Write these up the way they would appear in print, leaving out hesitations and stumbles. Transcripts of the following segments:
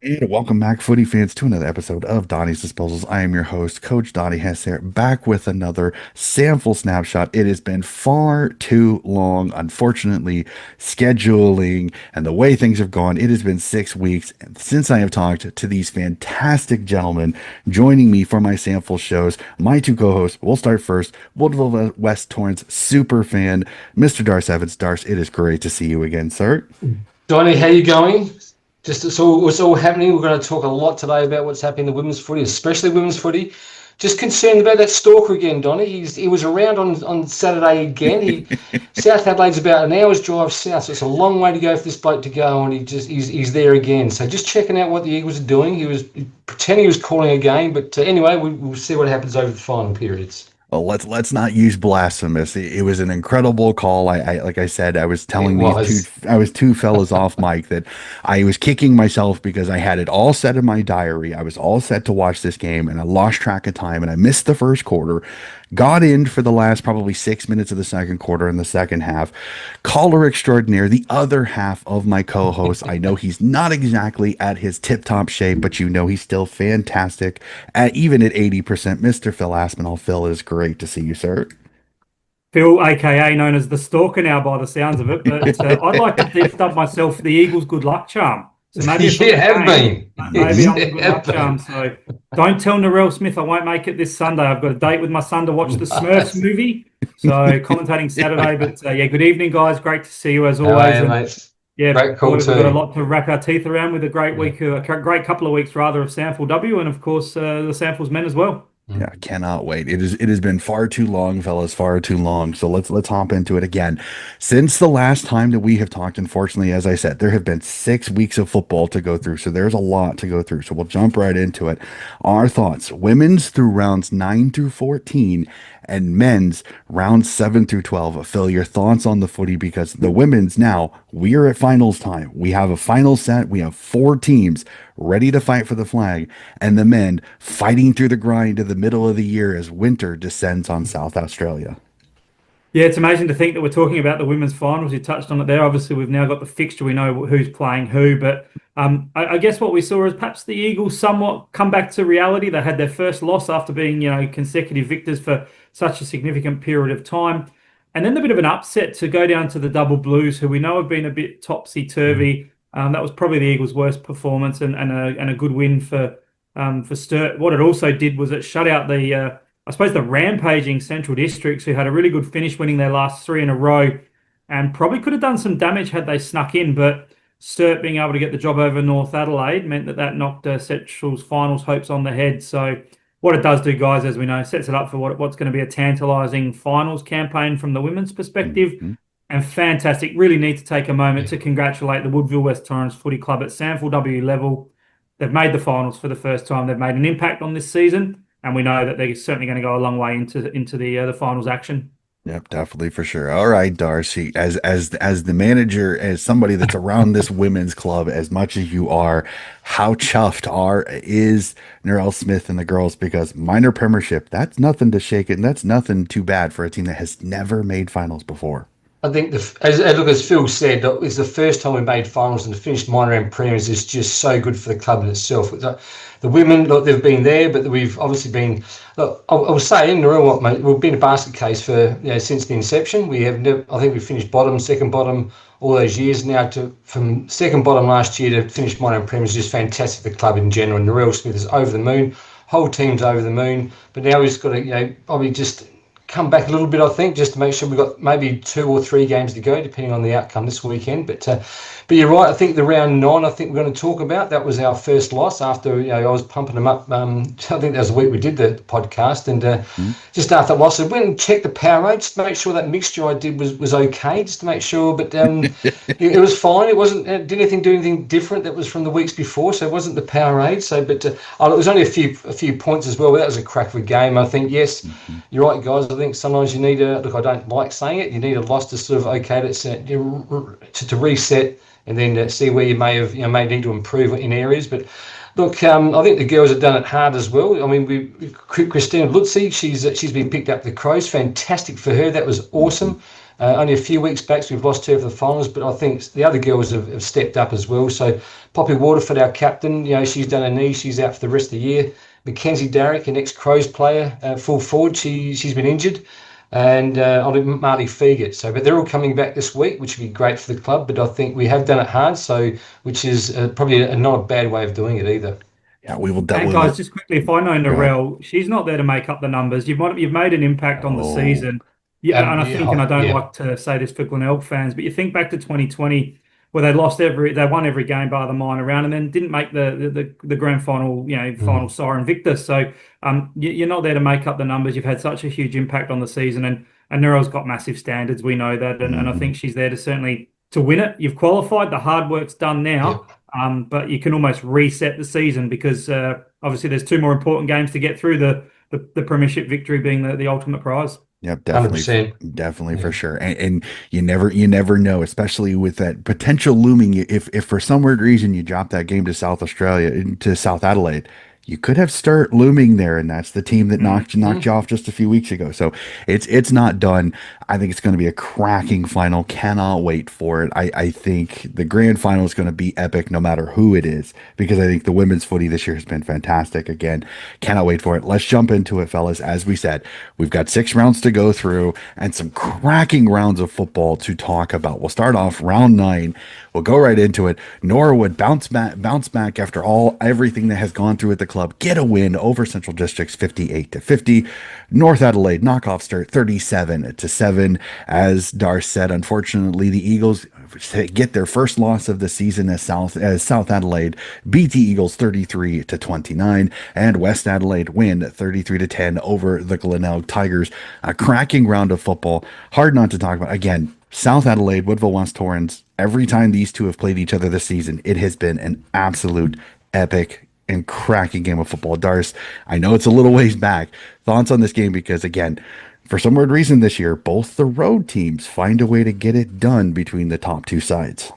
And welcome back, footy fans, to another episode of Donnie's Disposals. I am your host, Coach Donnie Hess here, back with another SANFL snapshot. It has been far too long, unfortunately, scheduling and the way things have gone. It has been 6 weeks since I have talked to these fantastic gentlemen joining me for my SANFL shows. My two co-hosts, we'll start first, Woodville West Torrance super fan, Mr. Darce Evans. Darce, it is great to see you again, sir. Donny, how you going? Just it's all happening. We're going to talk a lot today about what's happening in the women's footy, especially women's footy. Just concerned about that stalker again, Donny. He was around on Saturday again. South Adelaide's about an hour's drive south, so it's a long way to go for this bloke to go, and he's there again. So just checking out what the Eagles are doing. He was pretending he was calling a game, but anyway, we'll see what happens over the final periods. Well, let's not use blasphemous. It was an incredible call. I like I said, I was It telling was. I was two fellas off mic that I was kicking myself because I had it all set in my diary. I was all set to watch this game, and I lost track of time, and I missed the first quarter. Got in for the last probably 6 minutes of the second quarter in the second half. Caller extraordinaire, the other half of my co-host. I know he's not exactly at his tip-top shape, but you know he's still fantastic. Even at 80%, Mr. Phil Aspinall. Phil, is great to see you, sir. Phil, aka known as the Stalker now by the sounds of it, but I'd like to gift up myself the Eagles' good luck charm. So maybe if I'm You a have game, been. maybe Yes, I'm the you good have luck been. charm. So don't tell Narelle Smith I won't make it this Sunday. I've got a date with my son to watch the Smurfs movie. So commentating Saturday. But yeah, good evening, guys. Great to see you as How are always. you, And mate? yeah, Great call boys, we've got a too. lot to wrap our teeth around with a great Yeah. week, a great couple of weeks rather of SANFL W, and of course the SANFL's men as well. Yeah, cannot wait. It has been far too long, fellas, far too long. So let's hop into it again. Since the last time that we have talked, unfortunately, as I said, there have been 6 weeks of football to go through. So there's a lot to go through. So we'll jump right into it. Our thoughts: women's through rounds 9 through 14 and men's rounds 7 through 12. Phil, your thoughts on the footy, because the women's now, we are at finals time. We have a final set. We have four teams ready to fight for the flag, and the men fighting through the grind to the middle of the year as winter descends on South Australia. Yeah, it's amazing to think that we're talking about the women's finals. You touched on it there. Obviously, we've now got the fixture. We know who's playing who. But I guess what we saw is perhaps the Eagles somewhat come back to reality. They had their first loss after being, consecutive victors for such a significant period of time. And then a bit of an upset to go down to the Double Blues, who we know have been a bit topsy-turvy. That was probably the Eagles' worst performance and a good win for Sturt. What it also did was it shut out I suppose the rampaging Central Districts, who had a really good finish, winning their last three in a row, and probably could have done some damage had they snuck in. But Sturt being able to get the job over North Adelaide meant that knocked Central's finals hopes on the head. So what it does do, guys, as we know, sets it up for what's going to be a tantalising finals campaign from the women's perspective. Mm-hmm. And fantastic. Really need to take a moment to congratulate the Woodville West Torrens Footy Club at SANFL W level. They've made the finals for the first time. They've made an impact on this season, and we know that they're certainly going to go a long way into the finals action. Yep, definitely for sure. All right, Darcy, as the manager, as somebody that's around this women's club as much as you are, how chuffed is Narelle Smith and the girls? Because minor premiership, that's nothing to shake it, and that's nothing too bad for a team that has never made finals before. I think as Phil said, it's the first time we made finals, and the finished minor and premiers is just so good for the club in itself. The women, look, they've been there, but we've obviously been. Look, I will say in the real what, mate, we've been a basket case for since the inception. We have never, I think we finished bottom, second bottom all those years now. From second bottom last year to finish minor and premiers is just fantastic for the club in general. And Narelle Smith is over the moon. Whole team's over the moon, but now we've got to probably just come back a little bit, I think, just to make sure we've got maybe 2 or 3 games to go, depending on the outcome this weekend. But you're right. I think the round 9, I think we're going to talk about, that was our first loss after, I was pumping them up. I think that was the week we did the podcast. And just after that loss, I went and checked the power rates to make sure that mixture I did was okay, just to make sure. But it was fine. It wasn't, didn't do anything different that was from the weeks before. So it wasn't the power rate. So, but it was only a few points as well. But that was a crack of a game. I think, yes, you're right, guys. I think sometimes you need a look. I don't like saying it. You need a loss to sort of okay, let's to reset and then see where you may have may need to improve in areas. But look, I think the girls have done it hard as well. I mean, Christina Lutzi, she's been picked up the Crows. Fantastic for her. That was awesome. Only a few weeks back, so we've lost her for the finals, but I think the other girls have stepped up as well. So Poppy Waterford, our captain, she's done her knee. She's out for the rest of the year. Mackenzie Darrick, an ex-Crows player, full forward, she's been injured. And Marty Fegert. So, but they're all coming back this week, which would be great for the club. But I think we have done it hard, so which is probably not a bad way of doing it either. Yeah, we will. And guys, just quickly, if I know Go ahead. Narelle, she's not there to make up the numbers. You've made an impact on the Oh, season. Yeah, and I think, and I don't yeah. like to say this for Glenelg fans, but you think back to 2020 where they won every game bar the minor round and then didn't make the grand final, final siren victor. So you're not there to make up the numbers. You've had such a huge impact on the season, and Narelle's got massive standards. We know that, and I think she's there to certainly to win it. You've qualified. The hard work's done now. Yep. But you can almost reset the season because obviously there's two more important games to get through, the premiership victory being the ultimate prize. Yep, definitely, 100%. definitely for sure. And you never know, especially with that potential looming. If for some weird reason you drop that game to South Australia, to South Adelaide, you could have start looming there, and that's the team that knocked you off just a few weeks ago. So it's not done. I think it's going to be a cracking final. Cannot wait for it. I think the grand final is going to be epic, no matter who it is, because I think the women's footy this year has been fantastic. Again, cannot wait for it. Let's jump into it, fellas. As we said, we've got 6 rounds to go through and some cracking rounds of football to talk about. We'll start off round 9. We'll go right into it. Norwood bounce back after everything that has gone through at the club. Get a win over Central Districts 58-50. North Adelaide knockoff start 37-7. As Dar said, unfortunately, the Eagles get their first loss of the season as South Adelaide beat the Eagles 33-29, and West Adelaide win 33-10 over the Glenelg Tigers. A cracking round of football. Hard not to talk about. Again, South Adelaide, Woodville West Torrens, every time these two have played each other this season, it has been an absolute epic and cracking game of football. Dars, I know it's a little ways back. Thoughts on this game? Because again, for some weird reason this year, both the road teams find a way to get it done between the top two sides.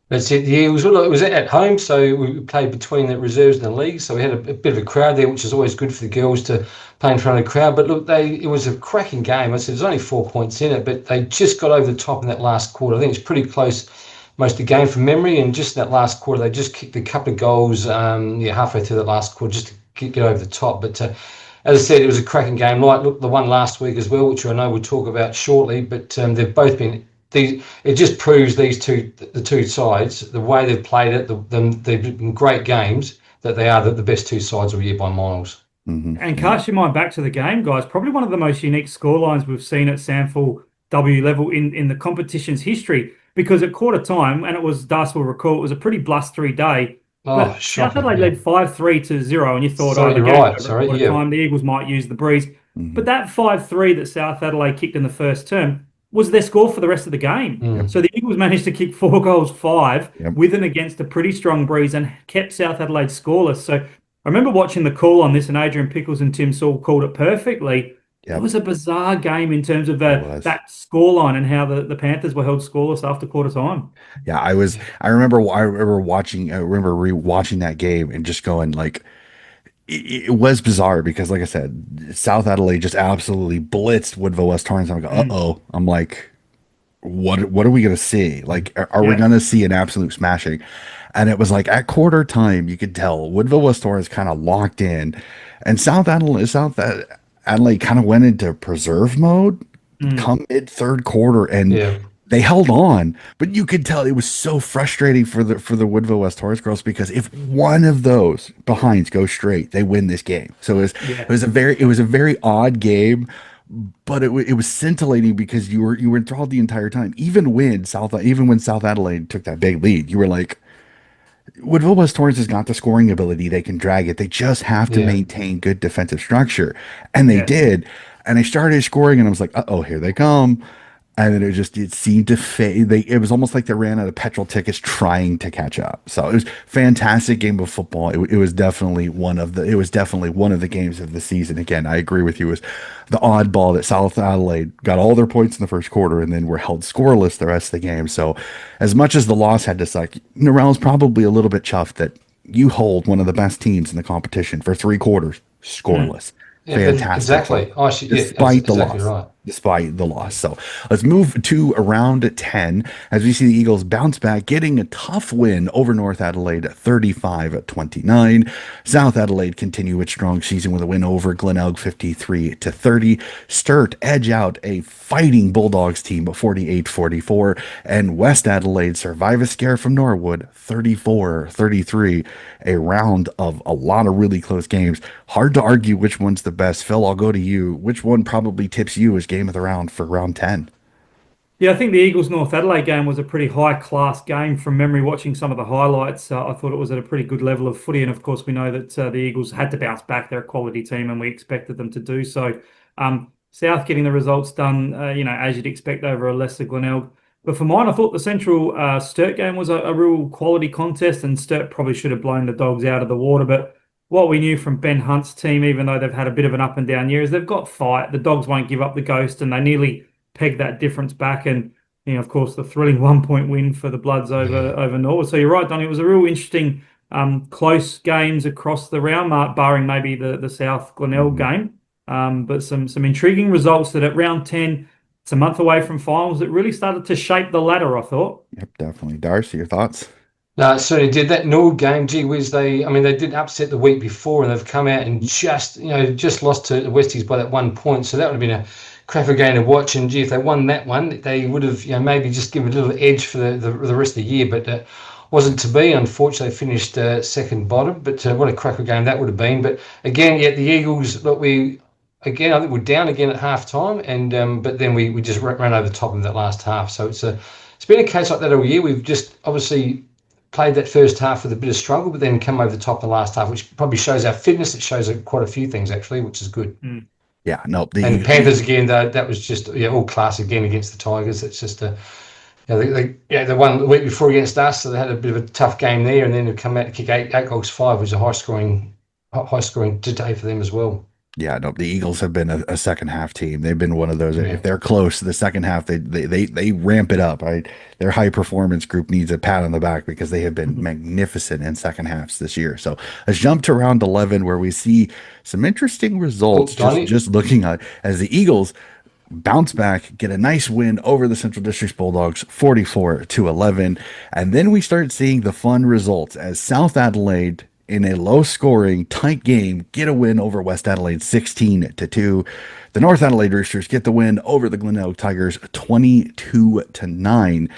That's it. Yeah, it was at home, so we played between the reserves and the league. So we had a bit of a crowd there, which is always good for the girls to play in front of the crowd. But look, it was a cracking game. I said there's only 4 points in it, but they just got over the top in that last quarter. I think it's pretty close most of the game from memory, and just in that last quarter, they just kicked a couple of goals halfway through the last quarter just to get over the top. But as I said, it was a cracking game. Like the one last week as well, which I know we'll talk about shortly. But they've both been. It just proves the two sides, the way they've played it, they've been great games, that they are the best two sides all year by miles. Mm-hmm. And cast your mind back to the game, guys. Probably one of the most unique scorelines we've seen at SANFL W level in the competition's history. Because at quarter time, and it was, Das will recall, it was a pretty blustery day. But South Adelaide led 5-3-0, and you thought, the game's over at quarter time, the Eagles might use the breeze. Mm-hmm. But that 5-3 that South Adelaide kicked in the first term was their score for the rest of the game. Yep. So the Eagles managed to kick 4 goals, 5, with and against a pretty strong breeze, and kept South Adelaide scoreless. So I remember watching the call on this, and Adrian Pickles and Tim Saul called it perfectly. Yep. It was a bizarre game in terms of that scoreline and how the Panthers were held scoreless after quarter time. Yeah, I remember rewatching that game and just going like, it was bizarre because, like I said, South Adelaide just absolutely blitzed Woodville West Torrens. I'm like, I'm like, what are we gonna see? Like, are we gonna see an absolute smashing? And it was like at quarter time, you could tell Woodville West Torrens kind of locked in, and South Adelaide kind of went into preserve mode come mid third quarter, and they held on, but you could tell it was so frustrating for the Woodville West Torrens girls, because if one of those behinds go straight, they win this game. So it was a very odd game, but it was scintillating because you were enthralled the entire time. Even when South Adelaide took that big lead, you were like, Woodville West Torrens has got the scoring ability. They can drag it. They just have to maintain good defensive structure. And they did. And they started scoring, and I was like, here they come. and then it seemed to fade. It was almost like they ran out of petrol tickets trying to catch up. So it was fantastic game of football. It was definitely one of the games of the season. Again, I agree with you. It was the oddball that South Adelaide got all their points in the first quarter and then were held scoreless the rest of the game. So as much as the loss had to suck, Narelle's probably a little bit chuffed that you hold one of the best teams in the competition for 3 quarters scoreless. Yeah, but Fantastic exactly. job, I should, yeah, that's despite the exactly loss. right. Despite the loss. So let's move to around 10 as we see the Eagles bounce back, getting a tough win over North Adelaide 35-29. South Adelaide continue its strong season with a win over Glenelg 53-30. Sturt edge out a fighting Bulldogs team 48-44. And West Adelaide survive a scare from Norwood 34-33. A round of a lot of really close games. Hard to argue which one's the best. Phil, I'll go to you. Which one probably tips you as game of the round for round 10? Yeah, I think the Eagles North Adelaide game was a pretty high class game from memory. Watching some of the highlights, I thought it was at a pretty good level of footy. And of course, we know that the Eagles had to bounce back. They're a quality team, and we expected them to do so. South getting the results done, as you'd expect over a lesser Glenelg. But for mine, I thought the Central Sturt game was a real quality contest, and Sturt probably should have blown the Dogs out of the water. But what we knew from Ben Hunt's team, even though they've had a bit of an up and down year, is they've got fight. The Dogs won't give up the ghost, and they nearly pegged that difference back. And of course, the thrilling 1 point win for the Bloods over Norwood. So you're right, Donny. It was a real interesting, close games across the round, barring maybe the South Glenelg Mhm. game. But some intriguing results that at round 10, it's a month away from finals, that really started to shape the ladder, I thought. Yep, definitely. Darcy, your thoughts? No, it certainly did. That Norwood game, gee whiz, they did upset the week before, and they've come out and just lost to the Westies by that 1 point. So that would have been a cracker game to watch. And gee, if they won that one, they would have, maybe just give a little edge for the rest of the year. But wasn't to be. Unfortunately, they finished second bottom. But what a cracker game that would have been. But again, the Eagles, look, I think we're down again at half time, and but then we just ran over the top in that last half. So it's been a case like that all year. We've just obviously played that first half with a bit of struggle, but then come over the top in the last half, which probably shows our fitness. It shows quite a few things actually, which is good. Yeah, no, And Panthers again, that was just all class again against the Tigers. It's just they won the week before against us, so they had a bit of a tough game there, and then to come out to kick eight goals 5 was a high scoring day for them as well. Yeah, no, the Eagles have been a second half team. They've been one of those. Yeah. If they're close to the second half, they ramp it up. Right, their high performance group needs a pat on the back because they have been magnificent in second halves this year. So let's jump to round 11 where we see some interesting results. Just looking at as the Eagles bounce back, get a nice win over the Central Districts Bulldogs 44-11, and then we start seeing the fun results as South Adelaide in a low-scoring, tight game, get a win over West Adelaide 16-2. The North Adelaide Roosters get the win over the Glenelg Tigers 22-9.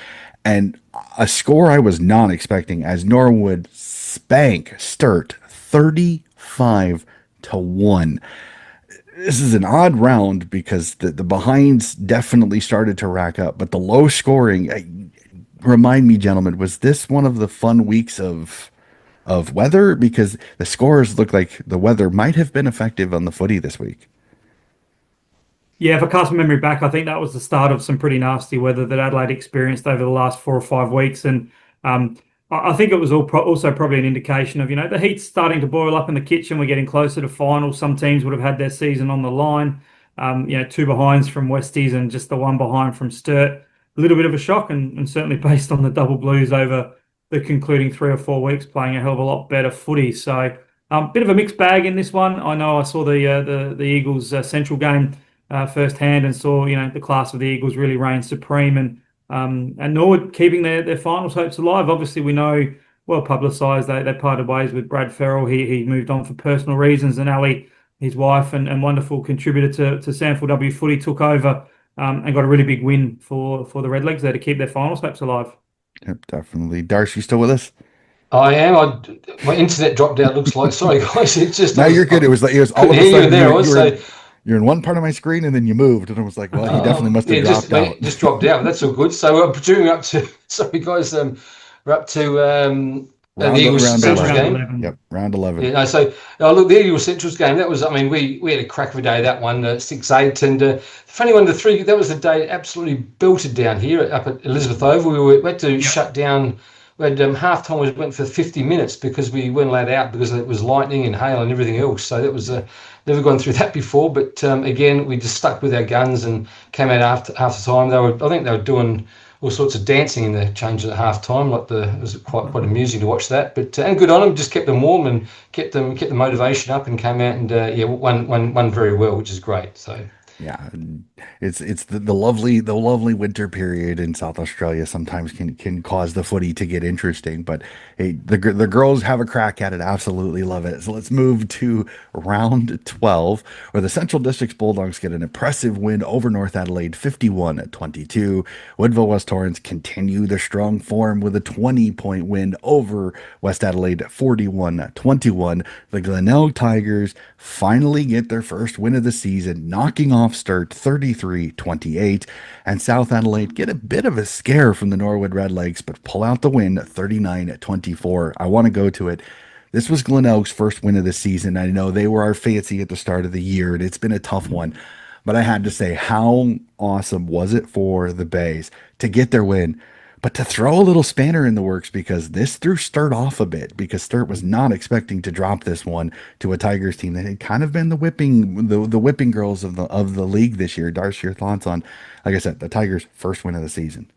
And a score I was not expecting as Norwood spank Sturt 35-1. This is an odd round because the behinds definitely started to rack up, but the low scoring, remind me, gentlemen, was this one of the fun weeks of weather? Because the scores look like the weather might have been effective on the footy this week. Yeah, if I cast my memory back, I think that was the start of some pretty nasty weather that Adelaide experienced over the last 4 or 5 weeks. And I think it was also probably an indication of, the heat's starting to boil up in the kitchen. We're getting closer to finals. Some teams would have had their season on the line. 2 behinds from Westies and just the 1 behind from Sturt. A little bit of a shock, and certainly based on the double blues over the concluding 3 or 4 weeks playing a hell of a lot better footy. So bit of a mixed bag in this one. I know I saw the Eagles Central game firsthand and saw the class of the Eagles really reign supreme, and Norwood keeping their finals hopes alive. Obviously, we know, well publicised, they parted ways with Brad Farrell. He moved on for personal reasons, and Ali, his wife and wonderful contributor to SANFL W Footy, took over and got a really big win for the Redlegs there to keep their finals hopes alive. Yep, definitely. Darcy, you still with us? I am. My internet dropped out. Looks like. Sorry, guys. It's just. No, you're good. It was all of a sudden you're in one part of my screen and then you moved, and I was like, well, he definitely must have dropped out. Just dropped out. That's all good. So we're up to. Sorry, guys. We're up to The Eagles Round About Centrals 11. round game. 11. Yep, round Yeah, 11. no, so look, the Eagles Centrals game. That was, I mean, we had a crack of a day that one, 6-8, and the funny one, the three. That was the day absolutely belted down here up at Elizabeth Oval. We had to Yep. shut down. We had half time. We went for 50 minutes because we weren't allowed out because it was lightning and hail and everything else. So that was never gone through that before. But again, we just stuck with our guns and came out after time. I think they were doing all sorts of dancing in the change at half time. It was quite amusing to watch that. But and good on them, just kept them warm and kept the motivation up and came out and won very well, which is great. So Yeah, and it's the lovely winter period in South Australia sometimes can cause the footy to get interesting, but hey, the girls have a crack at it. Absolutely love it. So let's move to round 12, where the Central Districts Bulldogs get an impressive win over North Adelaide, 51-22. Woodville West Torrens continue their strong form with a 20-point win over West Adelaide, 41-21. The Glenelg Tigers finally get their first win of the season, knocking off Sturt 33-28, and South Adelaide get a bit of a scare from the Norwood Redlegs, but pull out the win 39-24. I want to go to it. This was Glenelg's first win of the season. I know they were our fancy at the start of the year, and it's been a tough one. But I had to say, how awesome was it for the Bays to get their win, but to throw a little spanner in the works because this threw Sturt off a bit because Sturt was not expecting to drop this one to a Tigers team that had kind of been the whipping girls of the league this year. Darcy, your thoughts on, like I said, the Tigers' first win of the season?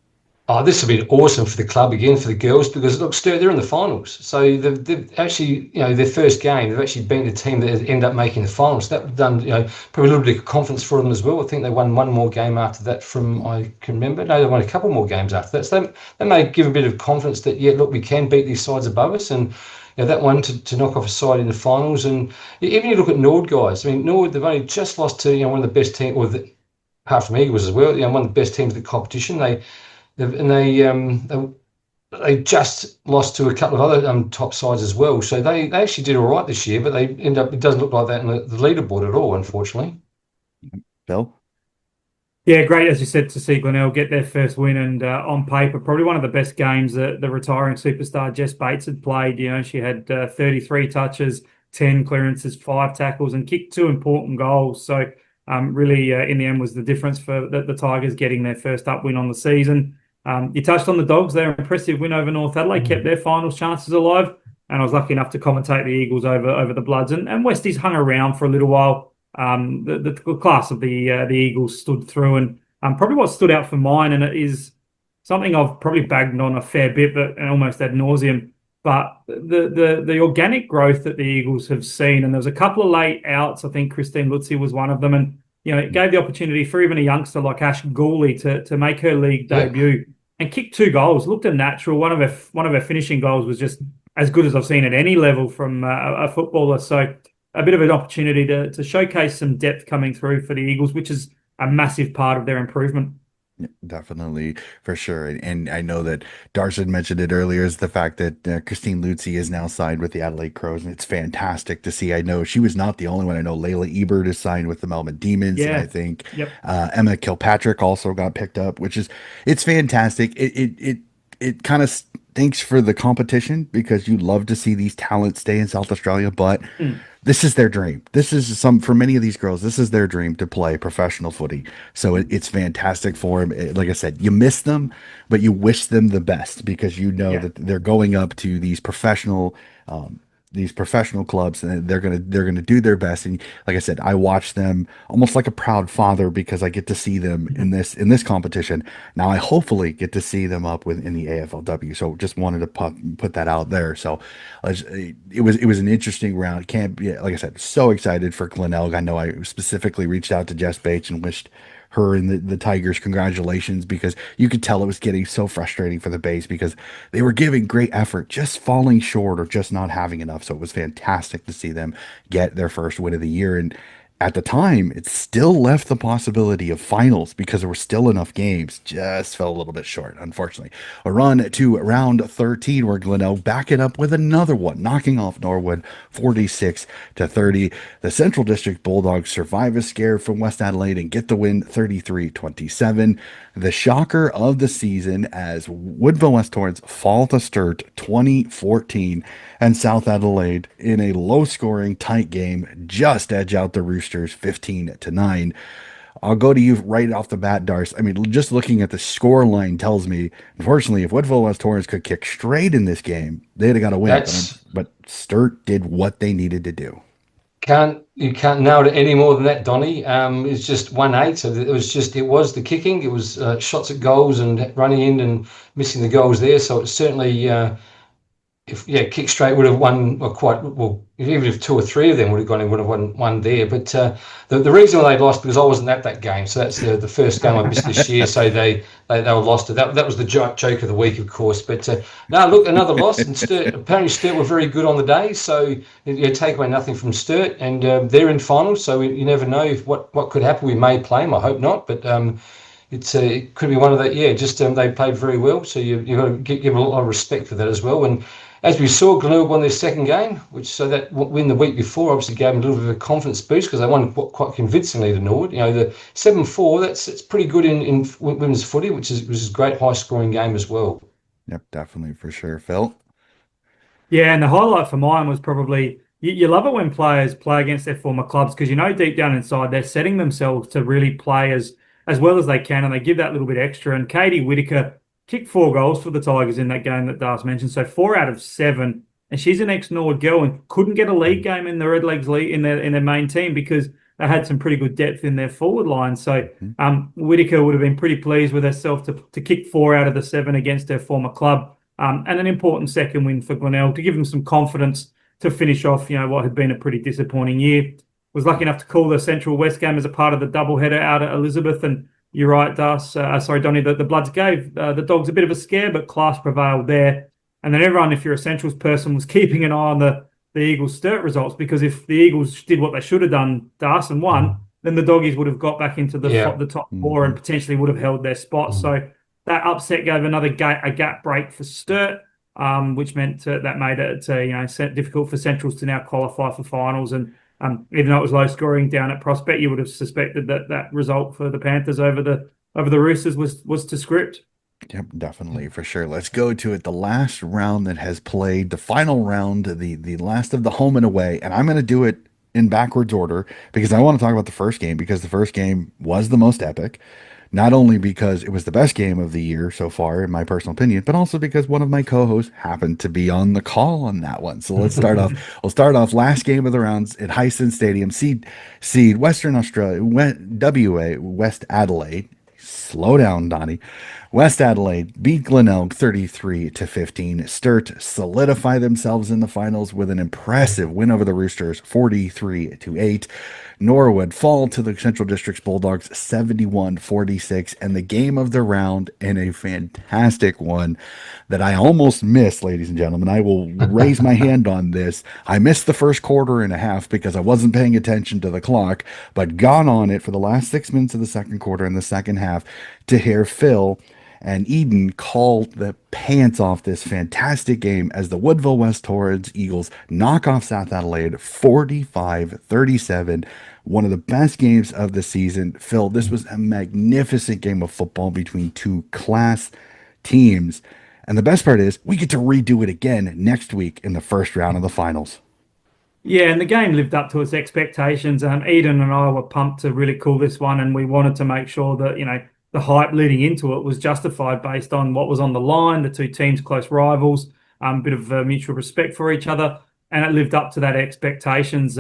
oh, this will be awesome for the club again for the girls because look, they're in the finals. So they've actually, their first game, they've actually beaten a team that ended up making the finals. That done, probably a little bit of confidence for them as well. I think they won one more game after that from I can remember. No, they won a couple more games after that. So they may give a bit of confidence that yeah, look, we can beat these sides above us and. That one to knock off a side in the finals, and even you look at Nord guys. I mean, Nord they've only just lost to one of the best teams, apart from Eagles as well. One of the best teams in the competition. They just lost to a couple of other top sides as well. So they actually did all right this year, but they end up it doesn't look like that in the leaderboard at all, unfortunately. Bill? Yeah, great, as you said, to see Glenelg get their first win and on paper, probably one of the best games that the retiring superstar Jess Bates had played. She had 33 touches, 10 clearances, 5 tackles, and kicked 2 important goals. So really, in the end, was the difference for the Tigers getting their first up win on the season. You touched on the Dogs, their impressive win over North Adelaide, kept their finals chances alive. And I was lucky enough to commentate the Eagles over the Bloods. And Westies hung around for a little while. The class of the Eagles stood through, and probably what stood out for mine, and it is something I've probably bagged on a fair bit, but and almost ad nauseum. But the organic growth that the Eagles have seen, and there was a couple of late outs. I think Christine Lutzi was one of them, and it gave the opportunity for even a youngster like Ash Gooley to make her league debut and kick 2 goals. Looked a natural. One of her finishing goals was just as good as I've seen at any level from a footballer. So a bit of an opportunity to showcase some depth coming through for the Eagles, which is a massive part of their improvement. Yeah, definitely, for sure. And I know that Darcy mentioned it earlier is the fact that Christine Lutzi is now signed with the Adelaide Crows, and it's fantastic to see. I know she was not the only one. I know Layla Ebert is signed with the Melbourne Demons, and I Yeah. think Yep. Emma Kilpatrick also got picked up, which is it's fantastic. It kind of stinks for the competition because you'd love to see these talents stay in South Australia, but Mm. this is their dream. This is for many of these girls, this is their dream to play professional footy. So it's fantastic for them. Like I said, you miss them, but you wish them the best because you know Yeah. that they're going up to these professional clubs and they're gonna do their best. And like I said, I watch them almost like a proud father because I get to see them in this competition. Now I hopefully get to see them up in the AFLW. So just wanted to put that out there. So it was an interesting round. Can't be, like I said, so excited for Glenelg. I know I specifically reached out to Jess Bates and wished her and the Tigers congratulations because you could tell it was getting so frustrating for the base because they were giving great effort, just falling short or just not having enough. So it was fantastic to see them get their first win of the year. And at the time, it still left the possibility of finals because there were still enough games. Just fell a little bit short, unfortunately. A run to round 13 where Glenelg back it up with another one, knocking off Norwood 46-30. The Central District Bulldogs survive a scare from West Adelaide and get the win 33-27. The shocker of the season as Woodville West Torrens fall to Sturt 2014 and South Adelaide in a low-scoring tight game just edge out the Roosters 15-9. I'll go to you right off the bat, Darce. I mean, just looking at the score line tells me, unfortunately, if Woodville West Torrens could kick straight in this game, they'd have got a win. That's But Sturt did what they needed to do. you can't nail it any more than that, Donny. It's just 1-8. So it was the kicking. It was shots at goals and running in and missing the goals there. So it's certainly Kick Straight would have won quite well. Even if two or three of them would have gone in, would have won one there. But the reason why they lost because I wasn't at that game, so that's the first game I missed this year. So they were lost. That was the joke of the week, of course. But no, look, another loss. And apparently Sturt were very good on the day. So you take away nothing from Sturt, and they're in finals. So you never know what could happen. We may play them. I hope not, but. It could be one of that. Yeah, just they played very well. So you've got to give a lot of respect for that as well. And as we saw, Glenelg won their second game, so that win the week before obviously gave them a little bit of a confidence boost because they won quite convincingly to Norwood. You know, the 7-4, that's pretty good in women's footy, which is a great high scoring game as well. Yep, definitely for sure, Phil. Yeah, and the highlight for mine was probably you love it when players play against their former clubs because you know deep down inside they're setting themselves to really play as well as they can, and they give that little bit extra. And Katie Whitaker kicked 4 goals for the Tigers in that game that Darce mentioned, so 4 out of 7. And she's an ex-Norwood girl and couldn't get a league game in the Redlegs league in their main team because they had some pretty good depth in their forward line. So Whitaker would have been pretty pleased with herself to kick 4 out of the 7 against her former club, and an important second win for Glenelg to give them some confidence to finish off, what had been a pretty disappointing year. Was lucky enough to call the Central West game as a part of the doubleheader out at Elizabeth, and you're right, Donny, the Bloods gave the Dogs a bit of a scare, but class prevailed there. And then everyone, if you're a Centrals person, was keeping an eye on the Eagles Sturt results because if the Eagles did what they should have done, Darce, and won, then the Doggies would have got back into the top 4 and potentially would have held their spot. So that upset gave a gap break for Sturt, which meant that made it difficult for Centrals to now qualify for finals. And even though it was low scoring down at Prospect, you would have suspected that result for the Panthers over the Roosters was to script. Yep, definitely for sure. Let's go to it. The last round that has played, the final round, the last of the home and away, and I'm going to do it in backwards order because I want to talk about the first game because the first game was the most epic. Not only because it was the best game of the year so far, in my personal opinion, but also because one of my co-hosts happened to be on the call on that one. So let's start off. We'll start off last game of the rounds at Highson Stadium. Seed Western Australia, WA, West Adelaide. Slow down, Donnie. West Adelaide beat Glenelg 33-15. Sturt solidify themselves in the finals with an impressive win over the Roosters 43-8. Norwood fall to the Central District's Bulldogs 71-46, and the game of the round in a fantastic one that I almost missed, ladies and gentlemen. I will raise my hand on this. I missed the first quarter and a half because I wasn't paying attention to the clock, but got on it for the last 6 minutes of the second quarter and the second half to hear Phil and Eden called the pants off this fantastic game as the Woodville West Torrens Eagles knock off South Adelaide 45-37. One of the best games of the season. Phil, this was a magnificent game of football between two class teams. And the best part is we get to redo it again next week in the first round of the finals. Yeah, and the game lived up to its expectations. Eden and I were pumped to really call this one, and we wanted to make sure that, the hype leading into it was justified based on what was on the line, the two teams, close rivals, a bit of mutual respect for each other, and it lived up to that expectations.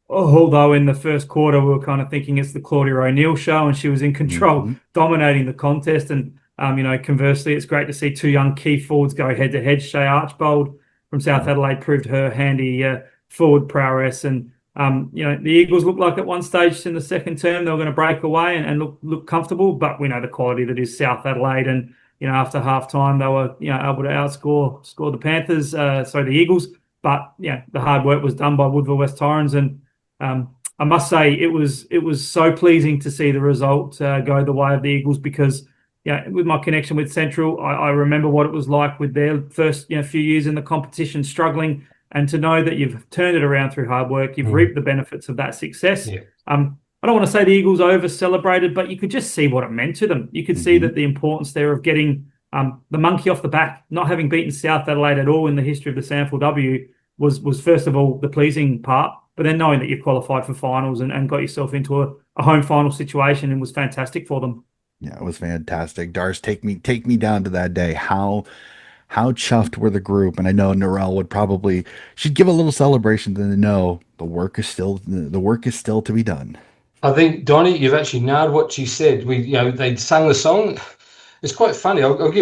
Although in the first quarter we were kind of thinking it's the Claudia O'Neill show and she was in control, dominating the contest. And, conversely, it's great to see two young key forwards go head-to-head. Shay Archbold from South Adelaide proved her handy forward prowess. And the Eagles looked like at one stage in the second term they were going to break away and look comfortable, but we know the quality that is South Adelaide, and after half time they were able to score the Panthers, the Eagles. But the hard work was done by Woodville West Torrens, and I must say it was so pleasing to see the result go the way of the Eagles because with my connection with Central, I remember what it was like with their first few years in the competition struggling, and to know that you've turned it around through hard work, you've reaped the benefits of that success. Yeah. I don't want to say the Eagles over celebrated, but you could just see what it meant to them. You could see that the importance there of getting the monkey off the back, not having beaten South Adelaide at all in the history of the SANFL was first of all the pleasing part, but then knowing that you qualified for finals and got yourself into a home final situation and was fantastic for them. Yeah, it was fantastic. Dars, take me down to that day. How chuffed were the group? And I know Narelle would probably she'd give a little celebration to know the work is still to be done. I think Donnie, you've actually nailed what she said. They sang the song. It's quite funny. Won't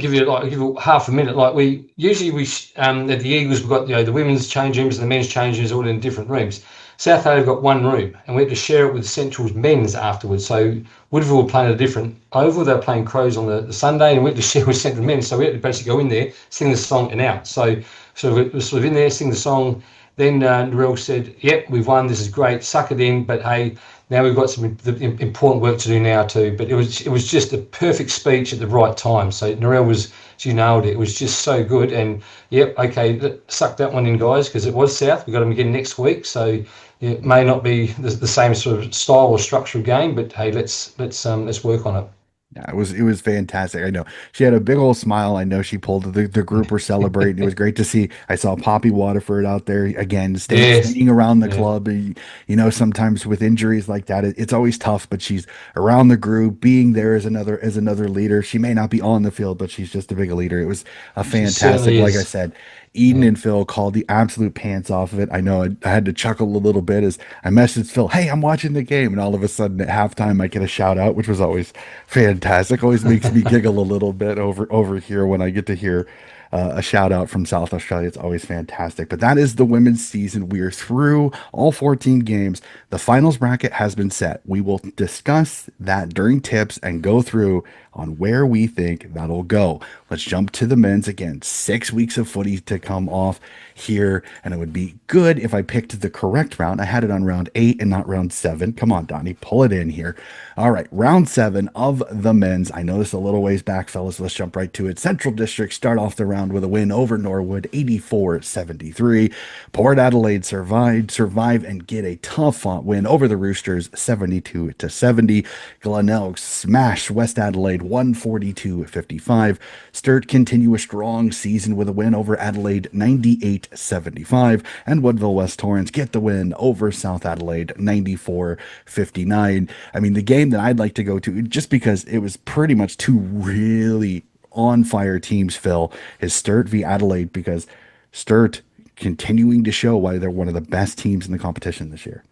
give you I'll give you half a minute. Like we usually at the Eagles we've got the women's change rooms and the men's change rooms all in different rooms. South Adelaide got one room, and we had to share it with Central's men's afterwards. So Woodville were playing a different oval. They were playing Crows on the Sunday, and we had to share with Central men's. So we had to basically go in there, sing the song, and out. So we were sort of in there, sing the song. Then Narelle said, "Yep, we've won. This is great. Suck it in, but hey." Now we've got some important work to do now too. But it was just a perfect speech at the right time. So Narelle she nailed it. It was just so good. And yep, okay, suck that one in, guys, because it was South. We got them again next week. So it may not be the same sort of style or structure of game, but hey, let's work on it. Yeah, it was fantastic. I know she had a big old smile. I know she pulled the group were celebrating. It was great to see. I saw Poppy Waterford out there again, Yes. staying around the Yeah. club. Sometimes with injuries like that, it's always tough. But she's around the group, being there as another leader. She may not be on the field, but she's just a big leader. It was a She fantastic. certainly Like I is. said, Eden Yeah. and Phil called the absolute pants off of it. I know I had to chuckle a little bit as I messaged Phil, "Hey, I'm watching the game," and all of a sudden at halftime I get a shout out, which was always fantastic. Always makes me giggle a little bit over here when I get to hear a shout out from South Australia. It's always fantastic. But that is the women's season. We are through all 14 games. The finals bracket has been set. We will discuss that during tips and go through on where we think that'll go. Let's jump to the men's again. 6 weeks of footy to come off here, and it would be good if I picked the correct round. I had it on round 8 and not round 7. Come on, Donnie, pull it in here. All right, round 7 of the men's. I know this is a little ways back, fellas. Let's jump right to it. Central District start off the round with a win over Norwood, 84-73. Port Adelaide survive and get a tough fought win over the Roosters, 72-70. Glenelg smash West Adelaide, 142-55. Sturt continue a strong season with a win over Adelaide, 98-75. And Woodville West Torrens get the win over South Adelaide, 94-59. I mean, the game that I'd like to go to, just because it was pretty much two really on fire teams, Phil, is Sturt v Adelaide, because Sturt continuing to show why they're one of the best teams in the competition this year.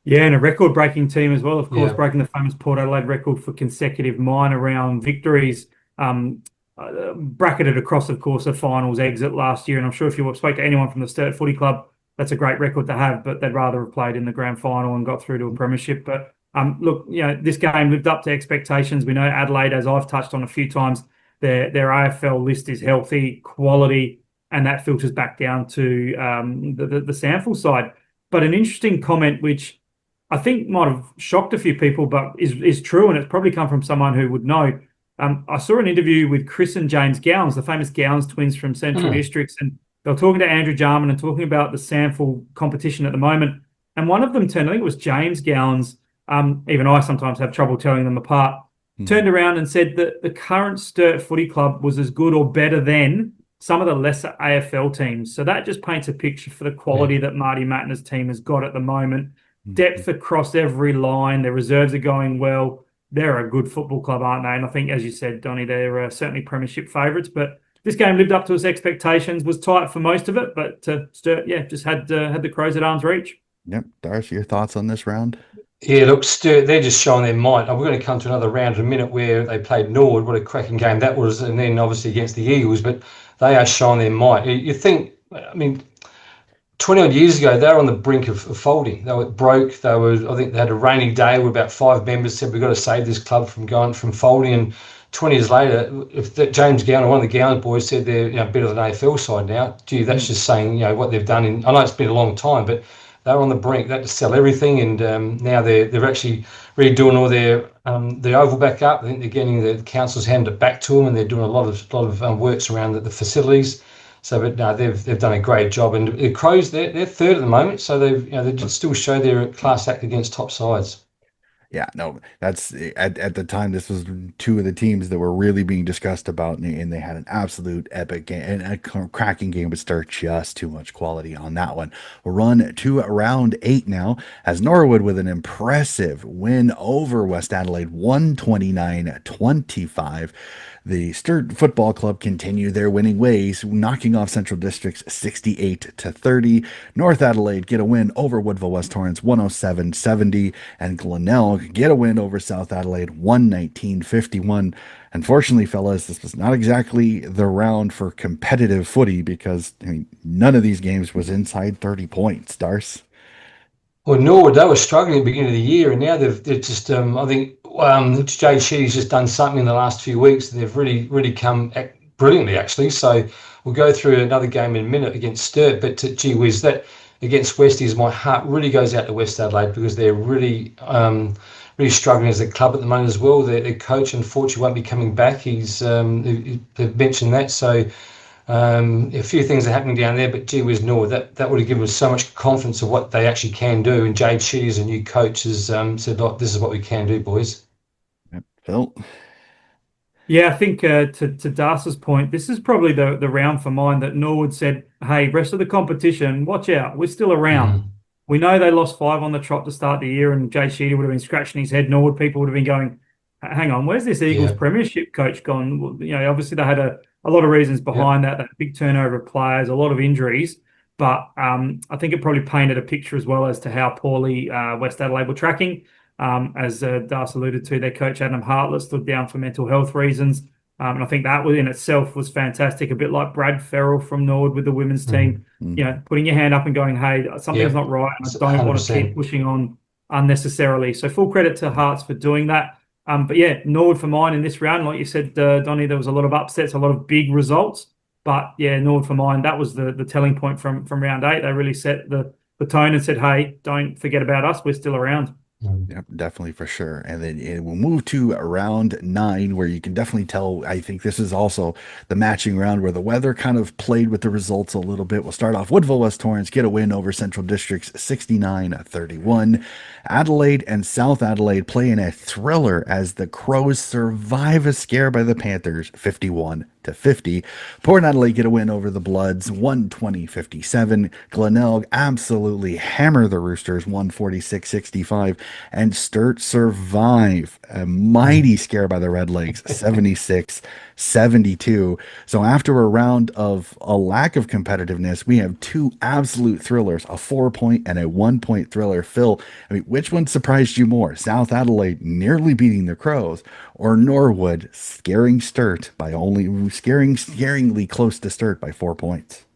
Yeah, and a record-breaking team as well, of course, Yeah. breaking the famous Port Adelaide record for consecutive minor round victories. Bracketed across, of course, a finals exit last year. And I'm sure if you spoke to anyone from the Sturt Footy Club, that's a great record to have, but they'd rather have played in the grand final and got through to a premiership. But look, this game lived up to expectations. We know Adelaide, as I've touched on a few times, their AFL list is healthy, quality, and that filters back down to the SANFL side. But an interesting comment, which I think might have shocked a few people, but is true, and it's probably come from someone who would know. I saw an interview with Chris and James Gowns, the famous Gowns twins from Central Districts, and they were talking to Andrew Jarman and talking about the SANFL competition at the moment. And one of them turned, I think it was James Gowns, even I sometimes have trouble telling them apart, turned around and said that the current Sturt Footy Club was as good or better than some of the lesser AFL teams. So that just paints a picture for the quality that Marty Matner's team has got at the moment. Depth across every line. Their reserves are going well. They're a good football club, aren't they? And I think, as you said, Donnie, they're certainly premiership favourites. But this game lived up to its expectations, was tight for most of it, but Sturt, just had the Crows at arm's reach. Yep. Darcy, your thoughts on this round? Yeah, look, Sturt, they're just showing their might. We're going to come to another round in a minute where they played Norwood. What a cracking game that was. And then obviously against the Eagles, but they are showing their might. You think, 20 odd years ago, they were on the brink of folding. They were broke. I think they had a rainy day where about 5 members said, we've got to save this club from folding. And 20 years later, if James Gown, one of the Gown boys, said they're better than AFL side now, gee, that's just saying what they've done. I know it's been a long time, but they were on the brink. They had to sell everything, and now they're actually redoing all the oval back up. I think they're getting the council's handed it back to them, and they're doing a lot of works around the facilities. So, but no, they've done a great job, and the Crows they're third at the moment, so they still show their class act against top sides. Yeah, no, that's at the time. This was two of the teams that were really being discussed about, and they had an absolute epic game and a cracking game, but start just too much quality on that one. We'll run to round 8 now, as Norwood with an impressive win over West Adelaide, 129-25. The Sturt Football Club continue their winning ways, knocking off Central District's 68-30. North Adelaide get a win over Woodville West Torrens 107-70, and Glenelg get a win over South Adelaide 119-51. Unfortunately, fellas, this was not exactly the round for competitive footy because none of these games was inside 30 points. Darce. Well, Norwood, they were struggling at the beginning of the year, and now they've just, I think Jay Sheedy's just done something in the last few weeks, and they've really come brilliantly, actually. So we'll go through another game in a minute against Sturt, but gee whiz, that against Westies, my heart really goes out to West Adelaide because they're really struggling as a club at the moment as well. Their coach, unfortunately, won't be coming back. They've mentioned that, so a few things are happening down there, but gee whiz, Norwood, that would have given us so much confidence of what they actually can do. And Jade Sheedy, as a new coach, has said, "Look, this is what we can do, boys." Yep. Phil. Yeah, I think to Darcy's point, this is probably the round for mine that Norwood said, hey, rest of the competition, watch out, we're still around. We know they lost 5 on the trot to start the year, and Jay Sheedy would have been scratching his head. Norwood people would have been going, hang on, where's this Eagles premiership coach gone? Well, obviously they had a lot of reasons behind that big turnover of players, a lot of injuries, but I think it probably painted a picture as well as to how poorly West Adelaide were tracking. As Darcy alluded to, their coach Adam Hartlett stood down for mental health reasons. And I think that in itself was fantastic, a bit like Brad Farrell from Norwood with the women's team, putting your hand up and going, hey, something's not right, and I don't 100%. Want to keep pushing on unnecessarily. So full credit to Hearts for doing that. But yeah, Norwood for mine in this round. Like you said, Donnie, there was a lot of upsets, a lot of big results. But yeah, Norwood for mine, that was the telling point from round 8. They really set the tone and said, hey, don't forget about us. We're still around. Yep, definitely for sure. And then we'll move to round 9, where you can definitely tell. I think this is also the matching round where the weather kind of played with the results a little bit. We'll start off Woodville West Torrens get a win over Central District's 69-31. Adelaide and South Adelaide play in a thriller as the Crows survive a scare by the Panthers 51-50. Port Adelaide get a win over the Bloods 120-57. Glenelg absolutely hammer the Roosters 146-65. And Sturt survive a mighty scare by the Redlegs 76-72. So after a round of a lack of competitiveness, we have 2 absolute thrillers, a 4-point and a 1-point thriller. Phil, I mean, which one surprised you more? South Adelaide nearly beating the Crows, or Norwood scaring Sturt by scaringly close to Sturt by 4 points?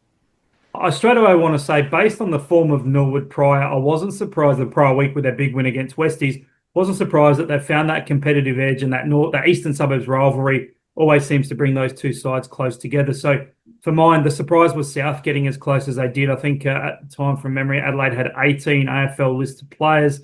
I straight away want to say, based on the form of Norwood prior, I wasn't surprised the prior week with their big win against Westies. Wasn't surprised that they found that competitive edge, and that Eastern Suburbs rivalry always seems to bring those two sides close together. So for mine, the surprise was South getting as close as they did. I think at the time, from memory, Adelaide had 18 AFL listed players.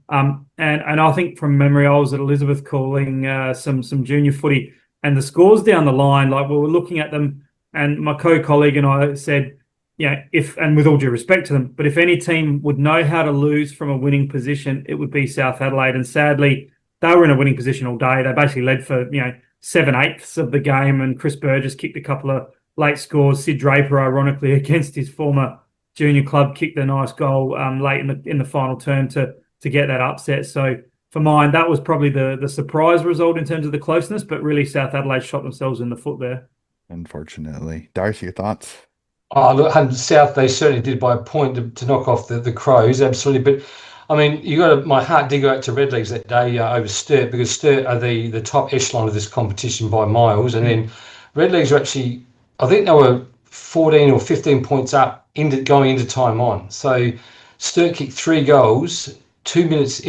And I think from memory, I was at Elizabeth calling some junior footy, and the scores down the line, like we were looking at them, and my co-colleague and I said, and with all due respect to them, but if any team would know how to lose from a winning position, it would be South Adelaide. And sadly, they were in a winning position all day. They basically led for 7/8 of the game, and Chris Burgess kicked a couple of late scores. Sid Draper, ironically, against his former junior club, kicked a nice goal late in the final term to get that upset. So for mine, that was probably the surprise result in terms of the closeness, but really South Adelaide shot themselves in the foot there. Unfortunately. Darcy, your thoughts? Oh, look, South, they certainly did by a point to knock off the Crows, absolutely. But I mean, my heart did go out to Redlegs that day over Sturt, because Sturt are the top echelon of this competition by miles. And then Redlegs are actually, I think they were 14 or 15 points up going into time on. So Sturt kicked 3 goals 2 minutes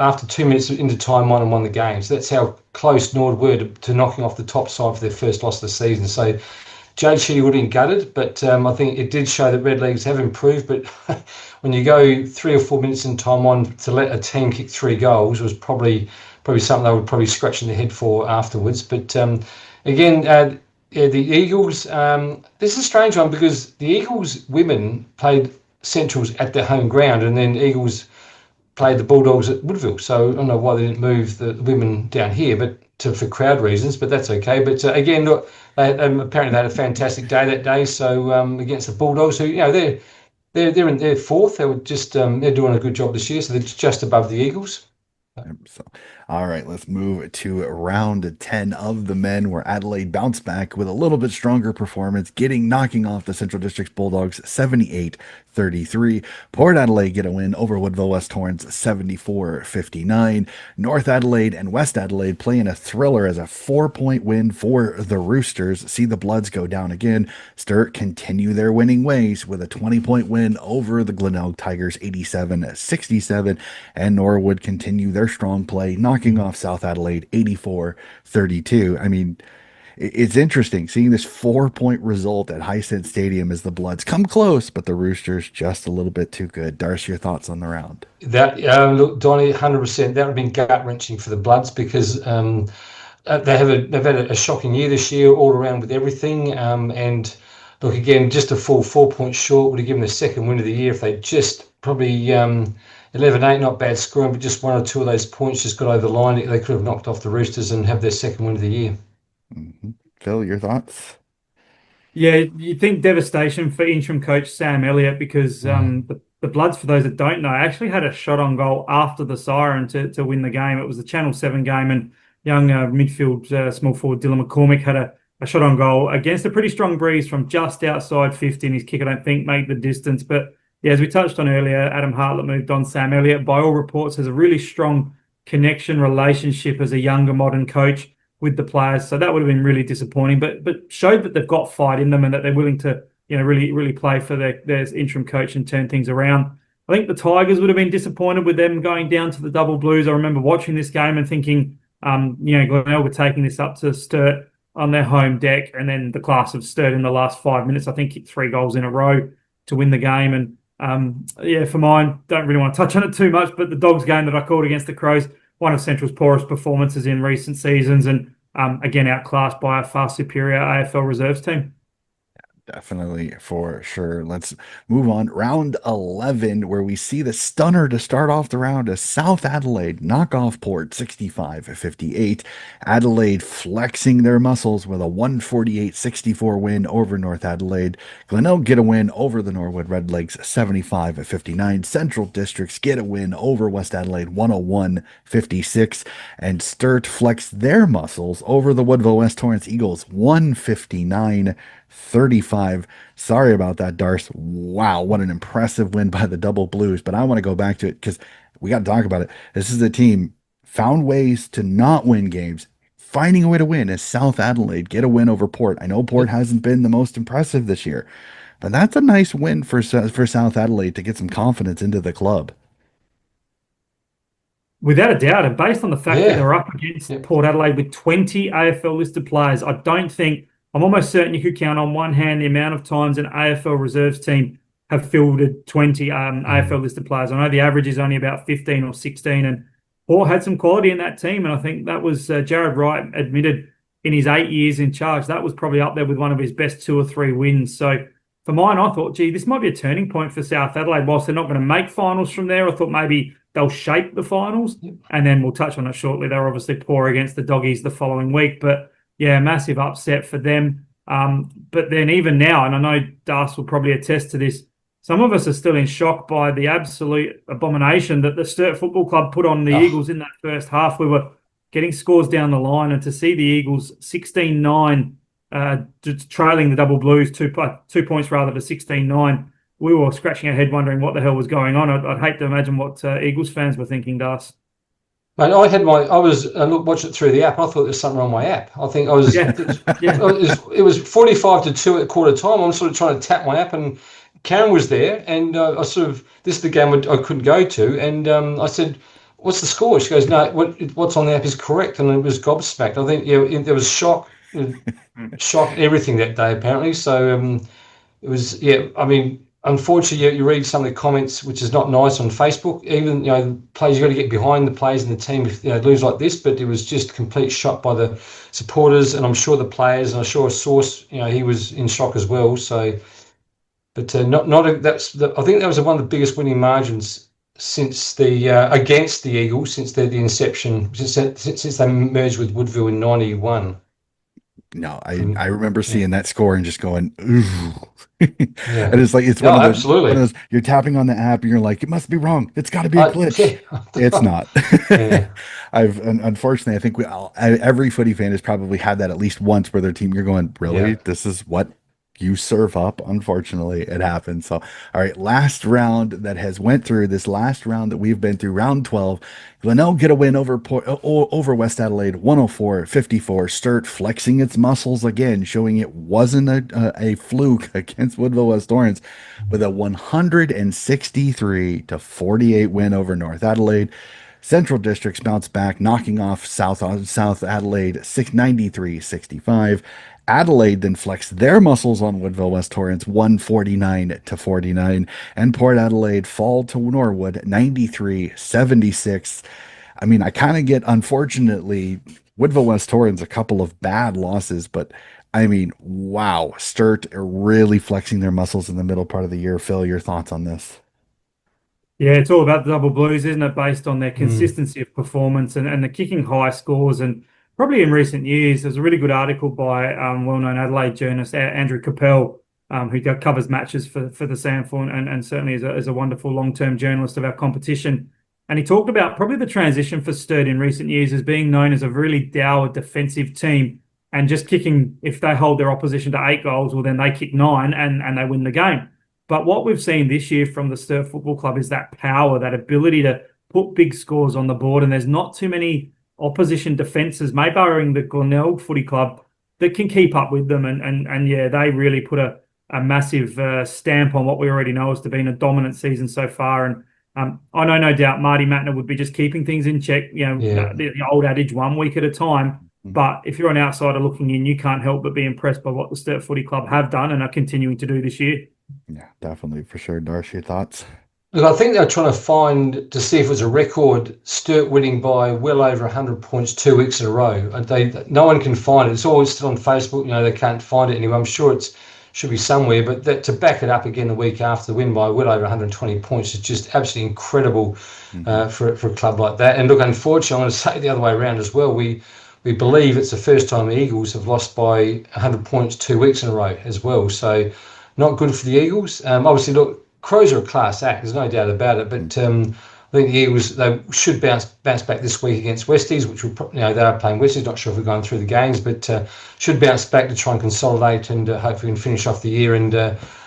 after 2 minutes into time on and won the game. So that's how close Norwood were to knocking off the top side for their first loss of the season. So Jade Sheedy would have been gutted, but I think it did show that Red Leagues have improved. But when you go 3 or 4 minutes in time on to let a team kick 3 goals was probably something they would probably scratch in the head for afterwards. But again, yeah, the Eagles. This is a strange one because the Eagles women played Centrals at their home ground, and then Eagles played the Bulldogs at Woodville. So I don't know why they didn't move the women down here, but for crowd reasons. But that's okay. But again, look, apparently they had a fantastic day that day. So against the Bulldogs, who they're in their fourth. They were just they're doing a good job this year. So they're just above the Eagles. So, all right, let's move to round 10 of the men, where Adelaide bounced back with a little bit stronger performance, knocking off the Central District's Bulldogs 78-33. Port Adelaide get a win over Woodville West Torrens 74-59. North Adelaide and West Adelaide play in a thriller as a 4-point win for the Roosters. See the Bloods go down again. Sturt continue their winning ways with a 20-point win over the Glenelg Tigers 87-67, and Norwood continue their strong play, knocking off South Adelaide 84-32. I mean, it's interesting seeing this 4-point result at Hisense Stadium as the Bloods come close, but the Roosters just a little bit too good. Darcy, your thoughts on the round? That look, Donnie, 100%. That would have been gut wrenching for the Bloods because they've had a shocking year this year all around with everything. And look, again, just a full 4 points short would have given the second win of the year if they just probably 11-8, not bad scoring, but just 1 or 2 of those points just got over the line. They could have knocked off the Roosters and have their second win of the year. Mm-hmm. Phil, your thoughts? Yeah, you think devastation for interim coach Sam Elliott because the Bloods, for those that don't know, actually had a shot on goal after the siren to win the game. It was the Channel 7 game, and young midfield small forward Dylan McCormick had a shot on goal against a pretty strong breeze from just outside 50, and his kick, I don't think, made the distance. But yeah, as we touched on earlier, Adam Hartlett moved on. Sam Elliott, by all reports, has a really strong connection relationship as a younger modern coach with the players. So that would have been really disappointing, but showed that they've got fight in them and that they're willing to, really play for their interim coach and turn things around. I think the Tigers would have been disappointed with them going down to the double blues. I remember watching this game and thinking, Glenelg were taking this up to Sturt on their home deck, and then the class of Sturt in the last 5 minutes, I think, kicked 3 goals in a row to win the game. And for mine, don't really want to touch on it too much, but the Dogs game that I called against the Crows, one of Central's poorest performances in recent seasons, and again outclassed by a far superior AFL reserves team. Definitely, for sure. Let's move on. Round 11, where we see the stunner to start off the round as South Adelaide knock off Port 65-58. Adelaide flexing their muscles with a 148-64 win over North Adelaide. Glenelg get a win over the Norwood Redlegs 75-59. Central Districts get a win over West Adelaide 101-56. And Sturt flex their muscles over the Woodville West Torrens Eagles 159-35. Sorry about that, Darce. Wow, what an impressive win by the Double Blues. But I want to go back to it because we got to talk about it. This is a team found ways to not win games, finding a way to win as South Adelaide get a win over Port. I know Port hasn't been the most impressive this year, but that's a nice win for South Adelaide to get some confidence into the club. Without a doubt, and based on the fact that they're up against Port Adelaide with 20 AFL listed players, I'm almost certain you could count on one hand the amount of times an AFL reserves team have fielded 20 AFL listed players. I know the average is only about 15 or 16, and Port had some quality in that team, and I think that was Jared Wright admitted in his 8 years in charge, that was probably up there with one of his best 2 or 3 wins. So for mine, I thought, this might be a turning point for South Adelaide. Whilst they're not going to make finals from there, I thought maybe they'll shape the finals, and then we'll touch on it shortly. They're obviously poor against the Doggies the following week, but yeah, massive upset for them. But then even now, and I know Das will probably attest to this, some of us are still in shock by the absolute abomination that the Sturt Football Club put on the Eagles in that first half. We were getting scores down the line, and to see the Eagles 16-9 trailing the Double Blues 2 points rather to 16-9, we were scratching our head wondering what the hell was going on. I'd hate to imagine what Eagles fans were thinking, Das. Mate, I was watching it through the app. I thought there was something wrong with my app. I think it was 45-2 at quarter time. I'm sort of trying to tap my app, and Karen was there, and this is the game I couldn't go to, and I said, "What's the score?" She goes, "No, what's on the app is correct," and it was gobsmacked. I think there was shock shocked everything that day apparently. So it was, yeah. I mean, unfortunately, you read some of the comments, which is not nice on Facebook. Even players, you got to get behind the players and the team if lose like this. But it was just complete shock by the supporters, and I'm sure the players, and I'm sure Source, he was in shock as well. So, but I think that was one of the biggest winning margins since the against the Eagles since the inception since they merged with Woodville in '91. No, I remember seeing that score and just going, ooh. Yeah. And it's like it's No, one absolutely. of those you're tapping on the app and you're like, it must be wrong. It's got to be a glitch. Yeah. It's not. Yeah. Unfortunately, I think every footy fan has probably had that at least once where their team, you're going, really? Yeah. This is what you serve up. Unfortunately, it happens. So, all right, last round that has went through this last round that we've been through, round 12. Glenelg get a win over West Adelaide, 104-54. Sturt flexing its muscles again, showing it wasn't a fluke against Woodville West Torrens with a 163-48 win over North Adelaide. Central Districts bounced back, knocking off South Adelaide 693-65. Adelaide then flexed their muscles on Woodville West Torrens 149-49, and Port Adelaide fall to Norwood 93-76. I mean, I kind of get, unfortunately, Woodville West Torrens a couple of bad losses, but I mean, wow, Sturt are really flexing their muscles in the middle part of the year. Phil, your thoughts on this? Yeah, it's all about the double blues, isn't it? Based on their Mm. consistency of performance and the kicking high scores. And probably in recent years, there's a really good article by well-known Adelaide journalist Andrew Capel, who covers matches for the SANFL and certainly is a wonderful long-term journalist of our competition. And he talked about probably the transition for Sturt in recent years as being known as a really dour defensive team and just kicking, if they hold their opposition to 8 goals, well, then they kick 9 and they win the game. But what we've seen this year from the Sturt Football Club is that power, that ability to put big scores on the board. And there's not too many opposition defences, maybe barring the Glenelg Footy Club, that can keep up with them. And yeah, they really put a massive stamp on what we already know has been a dominant season so far. And I know no doubt Marty Matner would be just keeping things in check, the old adage, 1 week at a time. But if you're an outsider looking in, you can't help but be impressed by what the Sturt Footy Club have done and are continuing to do this year. Yeah, definitely, for sure. Darcy, your thoughts? Look, I think they're trying to find to see if it was a record, Sturt winning by well over 100 points 2 weeks in a row. No one can find it. It's always still on Facebook. They can't find it anywhere. I'm sure it should be somewhere, but to back it up again the week after the win by well over 120 points is just absolutely incredible for a club like that. And look, unfortunately, I'm going to say the other way around as well. We believe it's the first time the Eagles have lost by 100 points 2 weeks in a row as well. So not good for the Eagles. Obviously, look, Crows are a class act. There's no doubt about it. But I think the Eagles, they should bounce back this week against Westies, which they are playing Westies. Not sure if we're going through the games, but should bounce back to try and consolidate and hopefully we can finish off the year. And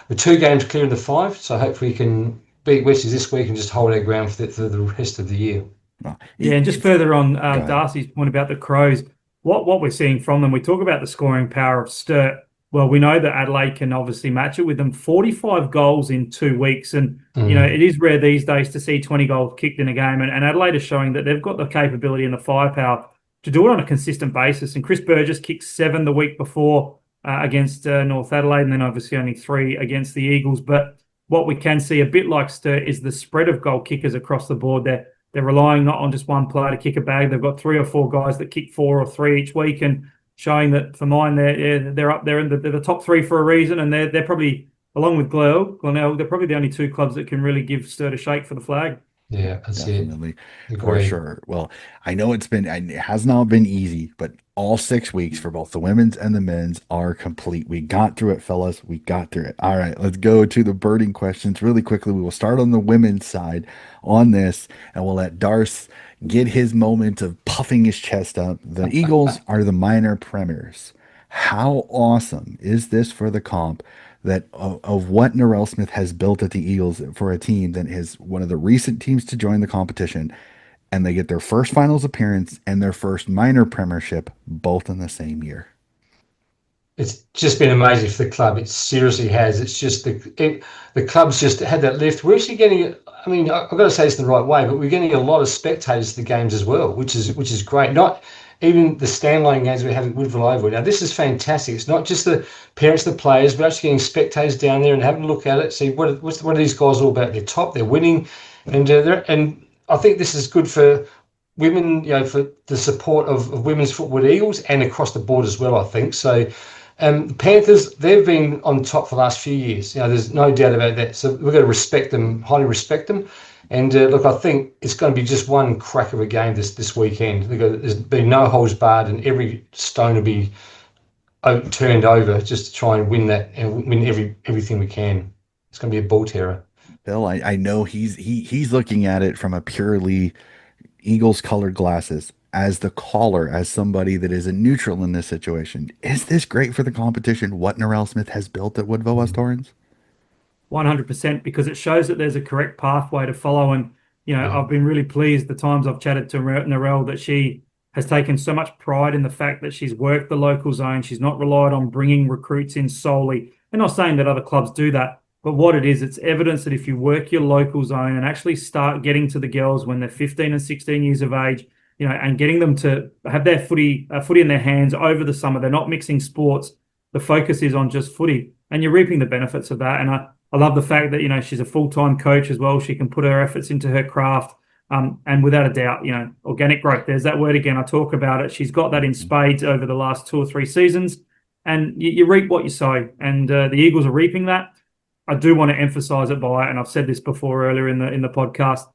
with 2 games clear of the 5, so hopefully we can beat Westies this week and just hold our ground for the rest of the year. Well, yeah, and just further on Darcy's point about the Crows, what we're seeing from them, we talk about the scoring power of Sturt. Well, we know that Adelaide can obviously match it with them. 45 goals in 2 weeks. And, it is rare these days to see 20 goals kicked in a game. And Adelaide is showing that they've got the capability and the firepower to do it on a consistent basis. And Chris Burgess kicked 7 the week before against North Adelaide, and then obviously only 3 against the Eagles. But what we can see, a bit like Sturt, is the spread of goal kickers across the board. They're relying not on just one player to kick a bag. They've got 3 or 4 guys that kick 4 or 3 each week, and showing that for mine, they're up there, and they're the top 3 for a reason. And they're probably, along with Glenelg, they're probably the only 2 clubs that can really give Sturt a shake for the flag. Yeah, that's definitely it. For sure. Well, I know it has not been easy, but all 6 weeks for both the women's and the men's are complete. We got through it, fellas. We got through it. All right, let's go to the burning questions really quickly. We will start on the women's side on this, and we'll let Darce get his moment of puffing his chest up. The Eagles are the minor premiers. How awesome is this for the comp that of what Narelle Smith has built at the Eagles for a team that is one of the recent teams to join the competition, and they get their first finals appearance and their first minor premiership both in the same year. It's just been amazing for the club. It seriously has. It's just the club's just had that lift. We're actually getting, I mean, I've got to say this in the right way, but we're getting a lot of spectators to the games as well, which is great. even the standalone games we're having at Woodville Oval. Now, this is fantastic. It's not just the parents, the players. We're actually getting spectators down there and having a look at it, see what are these guys all about. They're top, they're winning, and I think this is good for women, for the support of women's football Eagles and across the board as well, I think. So the Panthers, they've been on top for the last few years. There's no doubt about that. So we've got to respect them, highly respect them. And look, I think it's going to be just one crack of a game this weekend. There's been no holds barred, and every stone will be turned over just to try and win that and win everything we can. It's going to be a ball terror. Bill, I know he's looking at it from a purely Eagles colored glasses as the caller, as somebody that is a neutral in this situation. Is this great for the competition? What Narelle Smith has built at Woodville West Torrens? 100%, because it shows that there's a correct pathway to follow. And, I've been really pleased the times I've chatted to Narelle that she has taken so much pride in the fact that she's worked the local zone. She's not relied on bringing recruits in solely. And not saying that other clubs do that, but what it is, it's evidence that if you work your local zone and actually start getting to the girls when they're 15 and 16 years of age, and getting them to have their footy in their hands over the summer, they're not mixing sports. The focus is on just footy, and you're reaping the benefits of that. And I love the fact that, she's a full-time coach as well. She can put her efforts into her craft. And without a doubt, organic growth, there's that word again. I talk about it. She's got that in spades over the last 2 or 3 seasons, and you reap what you sow. And the Eagles are reaping that. I do want to emphasize it and I've said this before earlier in the podcast,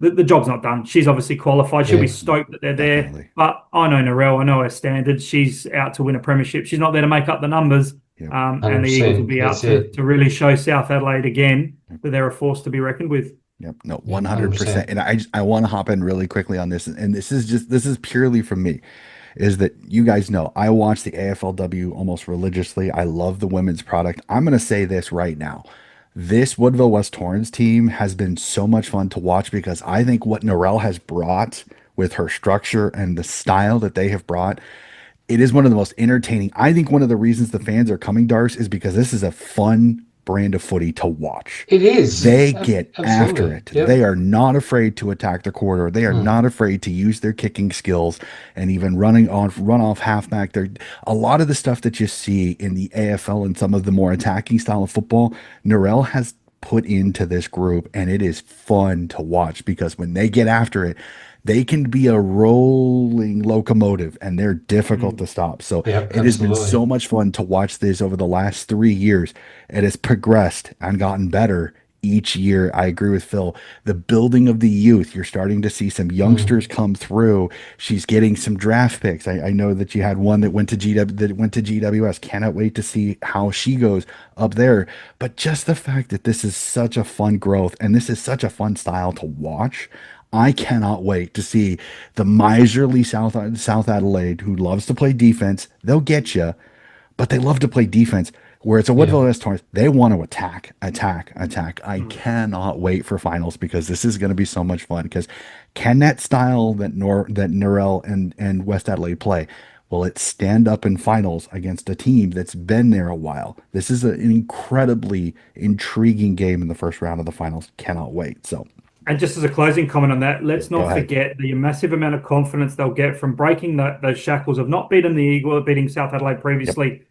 the job's not done. She's obviously qualified. She'll be stoked that they're Definitely. there. But I know Narelle. I know her standards. She's out to win a premiership. She's not there to make up the numbers. Yep. And the Eagles will be out to really show South Adelaide again that they're a force to be reckoned with. Yep. No, 100%. And I want to hop in really quickly on this. And this is purely from me, is that you guys know I watch the AFLW almost religiously. I love the women's product. I'm going to say this right now. This Woodville West Torrens team has been so much fun to watch, because I think what Narelle has brought with her structure and the style that they have brought, it is one of the most entertaining. I think one of the reasons the fans are coming, Darce, is because this is a fun brand of footy to watch. It is. They get after it. Yep. They are not afraid to attack the corridor. They are not afraid to use their kicking skills and even run off halfback. They're a lot of the stuff that you see in the AFL and some of the more attacking style of football, Narelle has put into this group, and it is fun to watch, because when they get after it, they can be a rolling locomotive, and they're difficult to stop. So it has been so much fun to watch this over the last 3 years. It has progressed and gotten better each year. I agree with Phil. The building of the youth, you're starting to see some youngsters come through. She's getting some draft picks. I know that you had one that went to GWS. Cannot wait to see how she goes up there. But just the fact that this is such a fun growth, and this is such a fun style to watch, I cannot wait to see the miserly South Adelaide, who loves to play defense. They'll get you, but they love to play defense. Where it's a Woodville West Torrens, they want to attack. I cannot wait for finals, because this is going to be so much fun. Because can that style that Narelle and West Adelaide play, will it stand up in finals against a team that's been there a while? This is an incredibly intriguing game in the first round of the finals. Cannot wait. So. And just as a closing comment on that, let's not forget the massive amount of confidence they'll get from breaking those shackles of not beating the Eagle, beating South Adelaide previously.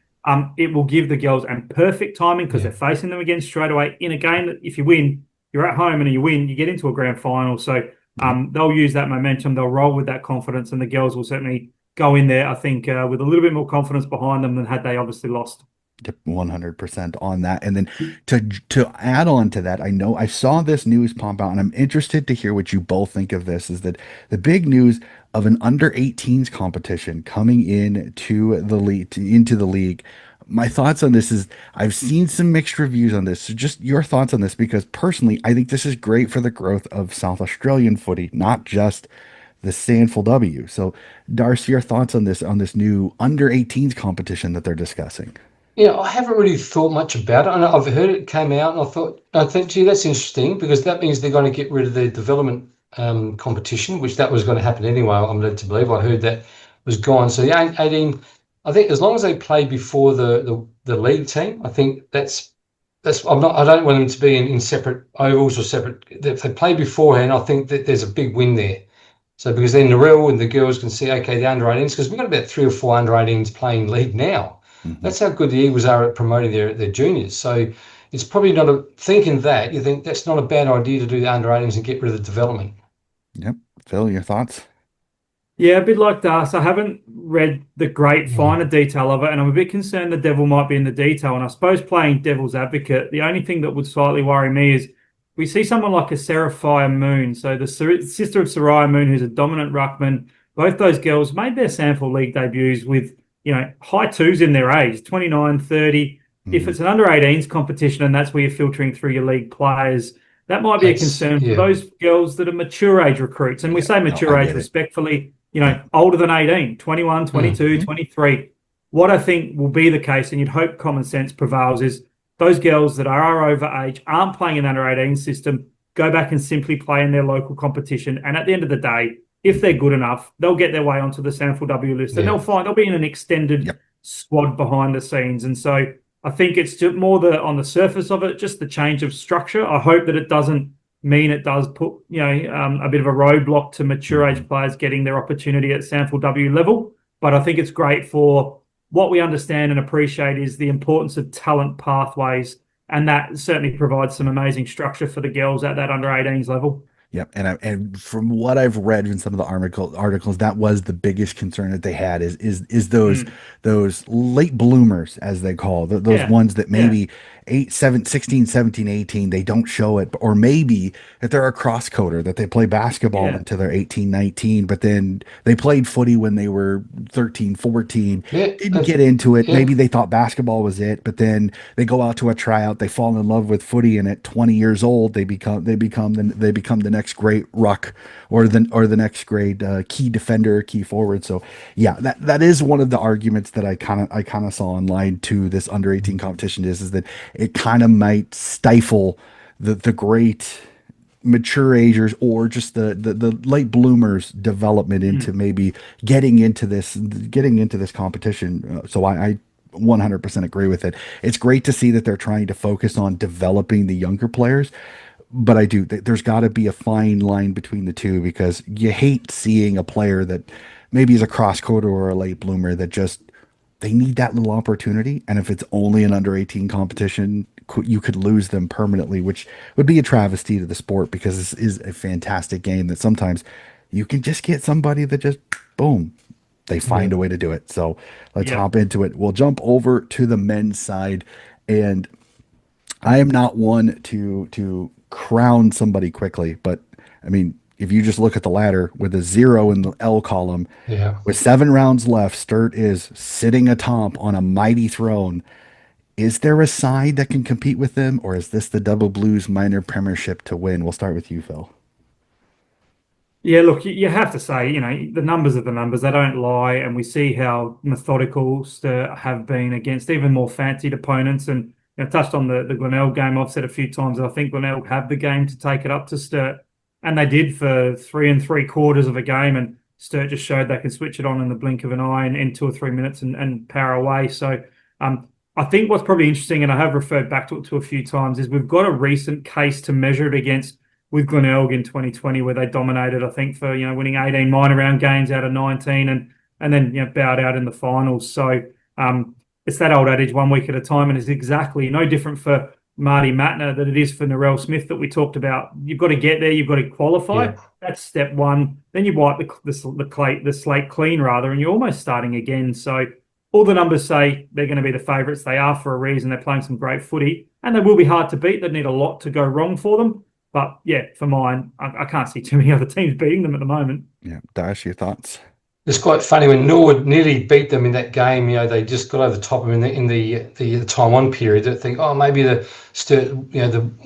It will give the girls perfect timing, because they're facing them again straight away in a game that if you win, you're at home, and you win, you get into a grand final. So they'll use that momentum. They'll roll with that confidence, and the girls will certainly go in there, I think, with a little bit more confidence behind them than had they obviously lost. 100% on that. And then to add on to that, I know I saw this news pop out, and I'm interested to hear what you both think of this, is that the big news of an under 18s competition coming into the league. My thoughts on this is, I've seen some mixed reviews on this. So just your thoughts on this, because personally, I think this is great for the growth of South Australian footy, not just the SANFL W. So Darcy, your thoughts on this new under 18s competition that they're discussing? I haven't really thought much about it. I've heard it came out, and I think, gee, that's interesting, because that means they're going to get rid of the development competition, which that was going to happen anyway. I'm led to believe. I heard that was gone. So the 18, I think, as long as they play before the league team, I think that's. I don't want them to be in separate ovals or separate. If they play beforehand, I think that there's a big win there. So because then the real and the girls can see, okay, the under-18s, because we've got about 3 or 4 under-18s playing league now. That's how good the Eagles are at promoting their juniors. So it's probably not thinking that, you think that's not a bad idea to do the under-18s and get rid of the development. Yep. Phil, your thoughts? Yeah, a bit like Das. I haven't read the great Mm. finer detail of it, and I'm a bit concerned the devil might be in the detail. And I suppose playing devil's advocate, the only thing that would slightly worry me is we see someone like a Seraphia Moon, so the sister of Soraya Moon, who's a dominant ruckman. Both those girls made their SANFL league debuts with, high twos in their age, 29, 30. If it's an under 18s competition and that's where you're filtering through your league players, that might be a concern for those girls that are mature age recruits. And we say No, I mature age get it. respectfully, older than 18, 21, 22, 23. What I think will be the case, and you'd hope common sense prevails, is those girls that are over age, aren't playing in the under 18 system, go back and simply play in their local competition. And at the end of the day, if they're good enough, they'll get their way onto the SANFL list and they'll be in an extended squad behind the scenes. And so I think it's just more on the surface of it, just the change of structure. I hope that it doesn't mean it does put a bit of a roadblock to mature age players getting their opportunity at SANFL level. But I think it's great for what we understand and appreciate is the importance of talent pathways, and that certainly provides some amazing structure for the girls at that under 18s level. Yep, and from what I've read in some of the articles, that was the biggest concern that they had is those late bloomers, as they call those Yeah, ones that yeah, maybe 8, 7, 16, 17, 18, they don't show it, or maybe that they're a cross coder, that they play basketball yeah, until they're 18, 19, but then they played footy when they were 13, 14, Yeah, didn't get into it. yeah, Maybe they thought basketball was it, but then they go out to a tryout, they fall in love with footy, and at 20 years old, they become the next great ruck or the next great key defender, key forward. So yeah, that is one of the arguments that I kind of saw online to this under 18 competition is that it kind of might stifle the great mature agers or just the late bloomers development into maybe getting into this competition. So I 100% agree with it. It's great to see that they're trying to focus on developing the younger players, but there's got to be a fine line between the two, because you hate seeing a player that maybe is a cross coder or a late bloomer that just they need that little opportunity, and if it's only an under 18 competition, you could lose them permanently, which would be a travesty to the sport, because this is a fantastic game that sometimes you can just get somebody that just boom, they yeah. find a way to do it. So let's yeah. hop into it. We'll jump over to the men's side, and I am not one to crown somebody quickly, but I mean, if you just look at the ladder with a 0 in the L column, Yeah. with 7 rounds left, Sturt is sitting atop on a mighty throne. Is there a side that can compete with them, or is this the Double Blues minor premiership to win? We'll start with you, Phil. Yeah, look, you have to say, the numbers are the numbers. They don't lie. And we see how methodical Sturt have been against even more fancied opponents. And touched on the Glenelg game. I've said a few times that I think Glenelg have the game to take it up to Sturt. And they did for 3 3/4 of a game. And Sturt just showed they can switch it on in the blink of an eye in 2 or 3 minutes and power away. So I think what's probably interesting, and I have referred back to it a few times, is we've got a recent case to measure it against with Glenelg in 2020, where they dominated, I think, for winning 18 minor round games out of 19, and then bowed out in the finals. So it's that old adage, 1 week at a time, and it's exactly no different for Marty Matner than it is for Narelle Smith that we talked about. You've got to get there, you've got to qualify. Yeah. That's step one. Then you wipe the slate clean, rather, and you're almost starting again. So all the numbers say they're going to be the favourites. They are for a reason. They're playing some great footy, and they will be hard to beat. They need a lot to go wrong for them. But yeah, for mine, I can't see too many other teams beating them at the moment. Yeah, Dash, your thoughts? It's quite funny when Norwood nearly beat them in that game. They just got over the top of them in the time on period. That think, oh, maybe the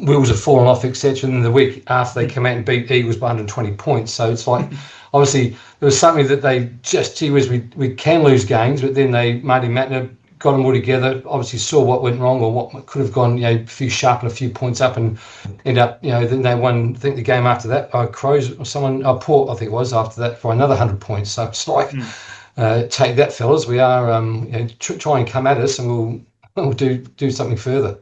wheels have fallen off, etc. And then the week after they come out and beat Eagles by 120 points. So it's like, obviously, there was something that they just, gee whiz, we can lose games, but then Marty Matner got them all together, obviously saw what went wrong or what could have gone, a few sharp and a few points up, and end up, then they won, I think the game after that, Crows or someone, Port, I think it was, after that for another 100 points. So it's like, take that, fellas. We are, try and come at us, and we'll do something further.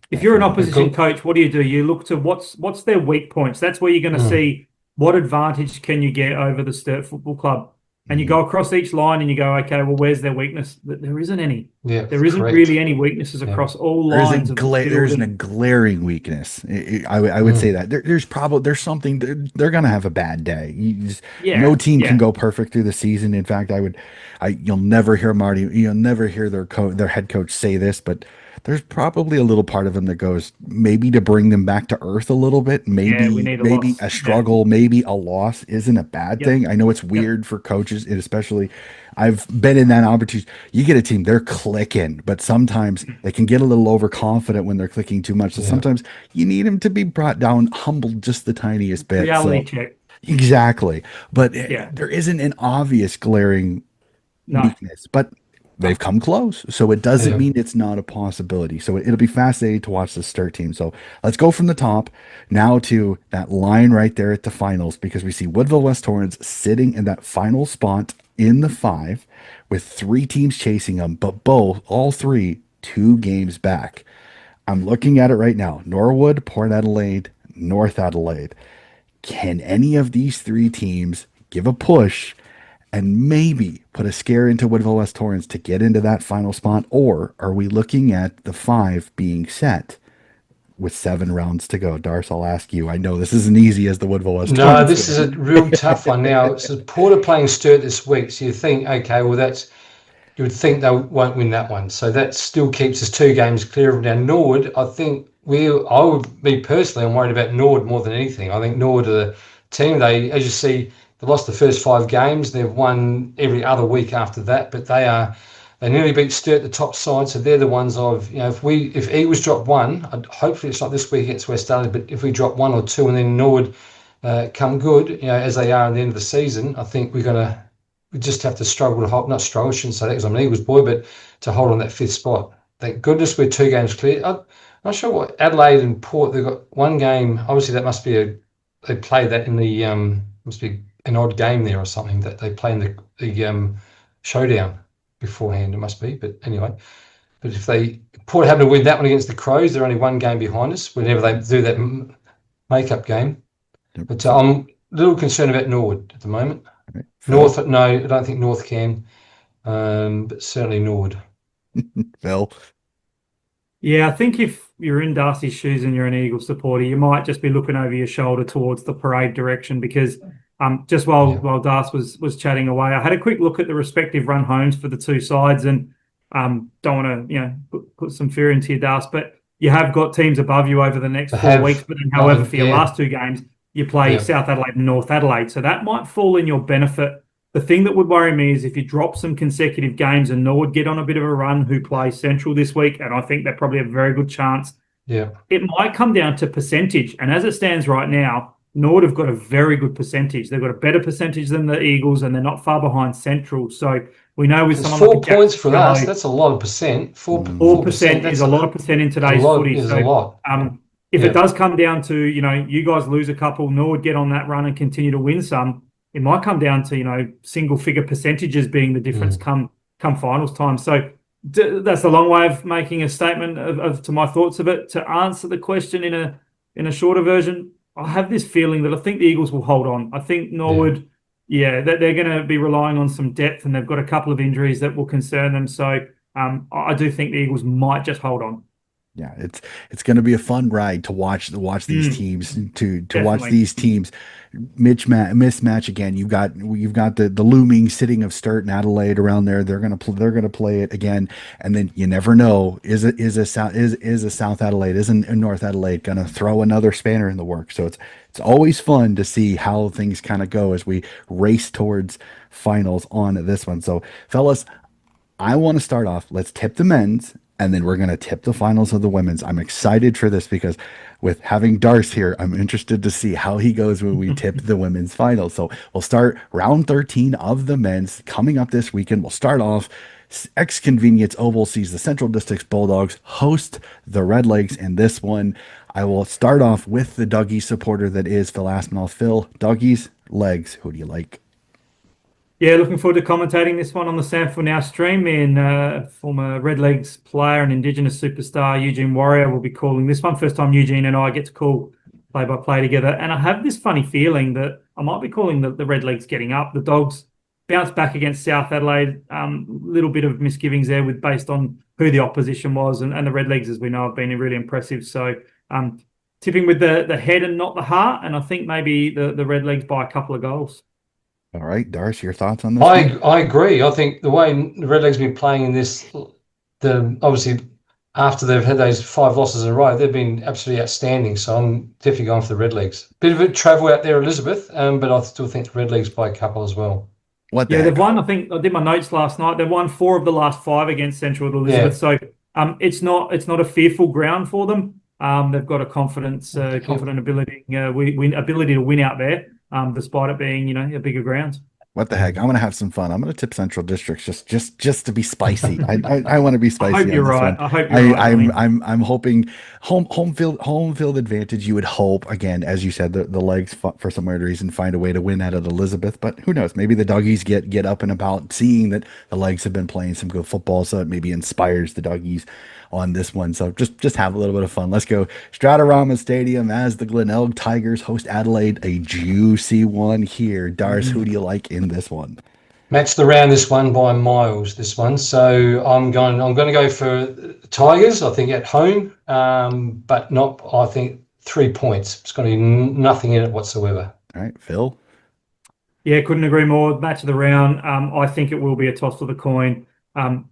If you're an opposition coach, what do? You look to what's their weak points. That's where you're going to see what advantage can you get over the Sturt Football Club? And you go across each line and you go, okay, well, where's their weakness? There isn't any. Yeah, There isn't correct. really any weaknesses across all lines of the field. There's a glaring weakness. I would say that there's something they're gonna have a bad day. No team can go perfect through the season. In fact, you'll never hear you'll never hear their head coach say this, but there's probably a little part of him that goes maybe to bring them back to earth a little bit. We need Maybe loss. a struggle, maybe a loss isn't a bad thing. I know it's weird for coaches, and especially I've been in that opportunity. You get a team, they're clicking, but sometimes they can get a little overconfident when they're clicking too much. So sometimes you need them to be brought down, humbled just the tiniest bit. Reality check. Exactly. But there isn't an obvious glaring weakness, but they've come close. So it doesn't mean it's not a possibility. So it'll be fascinating to watch the Sturt team. So let's go from the top now to that line right there at the finals, because we see Woodville West Torrens sitting in that final spot in the 5 with 3 teams chasing them, but all 3, 2 games back. I'm looking at it right now. Norwood, Port Adelaide, North Adelaide. Can any of these 3 teams give a push and maybe put a scare into Woodville West Torrens to get into that final spot? Or are we looking at the 5 being set with 7 rounds to go? Darce, I'll ask you. I know this isn't easy as the Woodville West Torrens. No, this is a real tough one now. So Port are playing Sturt this week, so you think, okay, well, you would think they won't win that one. So that still keeps us 2 games clear of them. Now, Norwood, I think I would be personally, I'm worried about Norwood more than anything. I think Norwood are the team. They, as you see, they lost the first 5 games. They've won every other week after that, but they nearly beat Sturt, the top side. So they're the ones if Eagles drop 1, hopefully it's not this week against West Adelaide, but if we drop 1 or 2 and then Norwood come good, as they are at the end of the season, I think we just have to struggle to hold, not struggle, I shouldn't say that because I'm an Eagles boy, but to hold on that 5th spot. Thank goodness we're 2 games clear. I'm not sure what Adelaide and Port, they've got 1 game. Obviously that must be they play that in the, must be an odd game there or something that they play in the showdown beforehand, it must be. But anyway, but if Port happen to win that one against the Crows, they're only 1 game behind us whenever they do that make-up game. But I'm a little concerned about Norwood at the moment. Right. North, no, I don't think North can, but certainly Norwood. Phil? Yeah, I think if you're in Darcy's shoes and you're an Eagle supporter, you might just be looking over your shoulder towards the parade direction, because just while Darcy was chatting away, I had a quick look at the respective run homes for the 2 sides, and don't want to put some fear into your Darcy, but you have got teams above you over the next 4 weeks. But then, however, for your last 2 games, you play South Adelaide and North Adelaide, so that might fall in your benefit. The thing that would worry me is if you drop some consecutive games and Norwood get on a bit of a run, who play Central this week, and I think they probably have a very good chance. Yeah, it might come down to percentage, and as it stands right now, Norwood have got a very good percentage. They've got a better percentage than the Eagles, and they're not far behind Central. So we know with someone 4 like points for us, that's a lot of percent. 4% is a lot of percent in today's footy. Is a lot. If it does come down to, you guys lose a couple, Norwood get on that run and continue to win some, it might come down to, single figure percentages being the difference come finals time. So that's a long way of making a statement to my thoughts of it. To answer the question in a shorter version, I have this feeling that I think the Eagles will hold on. I think Norwood, that they're going to be relying on some depth, and they've got a couple of injuries that will concern them. So I do think the Eagles might just hold on. Yeah, it's going to be a fun ride to watch these teams, to watch these teams mismatch again. You've got the looming sitting of Sturt and Adelaide around there. They're going to play it again, and then you never know, is a South Adelaide, isn't a North Adelaide going to throw another spanner in the works? So it's always fun to see how things kind of go as we race towards finals on this one. So fellas, I want to start off. Let's tip the men's, and then we're going to tip the finals of the women's. I'm excited for this because with having Darce here, I'm interested to see how he goes when we tip the women's finals. So we'll start round 13 of the men's coming up this weekend. We'll start off. Ex-Convenience Oval sees the Central Districts Bulldogs host the Redlegs in this one. I will start off with the Dougie supporter that is Phil Aspinall. Phil, Doggies, Legs, who do you like? Yeah, looking forward to commentating this one on the SANFL Now stream. And former Redlegs player and Indigenous superstar Eugene Warrior will be calling this one. First time Eugene and I get to call play-by-play together. And I have this funny feeling that I might be calling the Redlegs getting up. The Dogs bounced back against South Adelaide. Little bit of misgivings there with based on who the opposition was, and the Redlegs, as we know, have been really impressive. So tipping with the head and not the heart, and I think maybe the Redlegs by a couple of goals. All right, Darcy, your thoughts on this one? I agree. I think the way the Redlegs been playing in this, obviously after they've had those 5 losses in a row, they've been absolutely outstanding. So I'm definitely going for the Redlegs. Bit of a travel out there, Elizabeth, but I still think the Redlegs by a couple as well. What the Yeah, heck? they've won. I think I did my notes last night. They've won 4 of the last 5 against Central Elizabeth. Yeah. So it's not a fearful ground for them. They've got a confident ability ability to win out there, despite it being a bigger ground. What the heck? I'm gonna have some fun. I'm gonna tip Central Districts just to be spicy. I want to be I spicy hope on you're this right. one. I hope you're right, Johnny. I'm hoping home field advantage. You would hope again, as you said, the legs for some weird reason find a way to win out of Elizabeth. But who knows? Maybe the doggies get up and about, seeing that the legs have been playing some good football, so it maybe inspires the doggies on this one. So just have a little bit of fun. Let's go Stratorama Stadium as the Glenelg Tigers host Adelaide. A juicy one here. Dars, who do you like in this one? Matched the round this one by miles, this one. So I'm going to go for Tigers, I think, at home, but not, I think, 3 points. It's going to be nothing in it whatsoever. All right, Phil. Yeah, couldn't agree more. Match of the round. I think it will be a toss of the coin.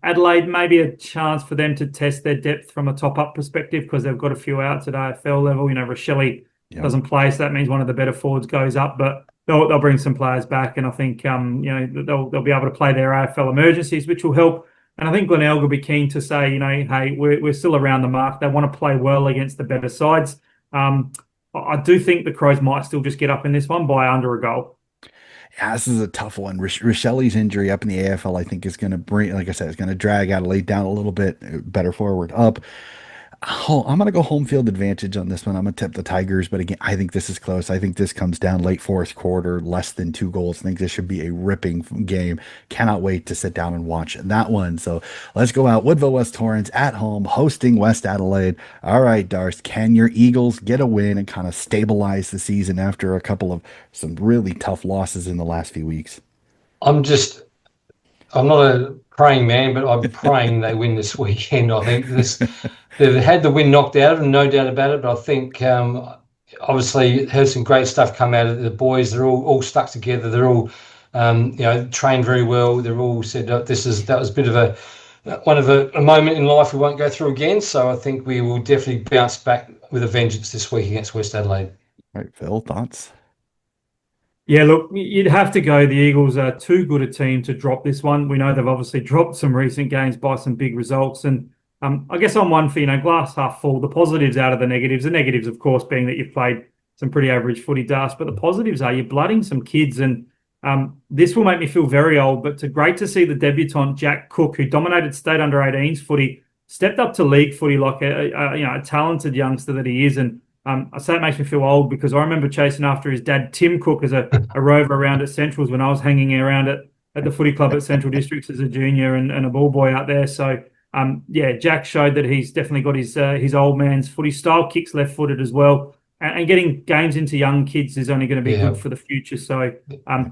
Adelaide, maybe a chance for them to test their depth from a top-up perspective because they've got a few outs at AFL level. Rochelle doesn't play, so that means one of the better forwards goes up, but they'll bring some players back, and I think they'll be able to play their AFL emergencies, which will help. And I think Glenelg will be keen to say, hey, we're still around the mark. They want to play well against the better sides. I do think the Crows might still just get up in this one by under a goal. Yeah, this is a tough one. Rochelle's injury up in the AFL, I think, is going to bring, like I said, it's going to drag Adelaide down a little bit, better forward up. Oh, I'm going to go home field advantage on this one. I'm going to tip the Tigers, but again, I think this is close. I think this comes down late fourth quarter, less than 2 goals. I think this should be a ripping game. Cannot wait to sit down and watch that one. So let's go out. Woodville West Torrens at home, hosting West Adelaide. All right, Darce, can your Eagles get a win and kind of stabilize the season after a couple of some really tough losses in the last few weeks? I'm not a praying man, but I'm praying they win this weekend. I think they've had the win knocked out of them, no doubt about it. But I think obviously heard some great stuff come out of the boys. They're all stuck together. They're all trained very well. They're all said that was a bit of a moment in life we won't go through again. So I think we will definitely bounce back with a vengeance this week against West Adelaide. All right, Phil, thoughts? Yeah, look, you'd have to go. The Eagles are too good a team to drop this one. We know they've obviously dropped some recent games by some big results. And I guess I'm one for, glass half full, the positives out of the negatives. The negatives, of course, being that you've played some pretty average footy dust. But the positives are you're blooding some kids. And this will make me feel very old, but it's great to see the debutant Jack Cook, who dominated state under 18s footy, stepped up to league footy like a talented youngster that he is. And I say it makes me feel old because I remember chasing after his dad, Tim Cook, as a rover around at Centrals when I was hanging around at the footy club at Central Districts as a junior and a ball boy out there. So, Jack showed that he's definitely got his old man's footy style, kicks left-footed as well. And getting games into young kids is only going to be good for the future. So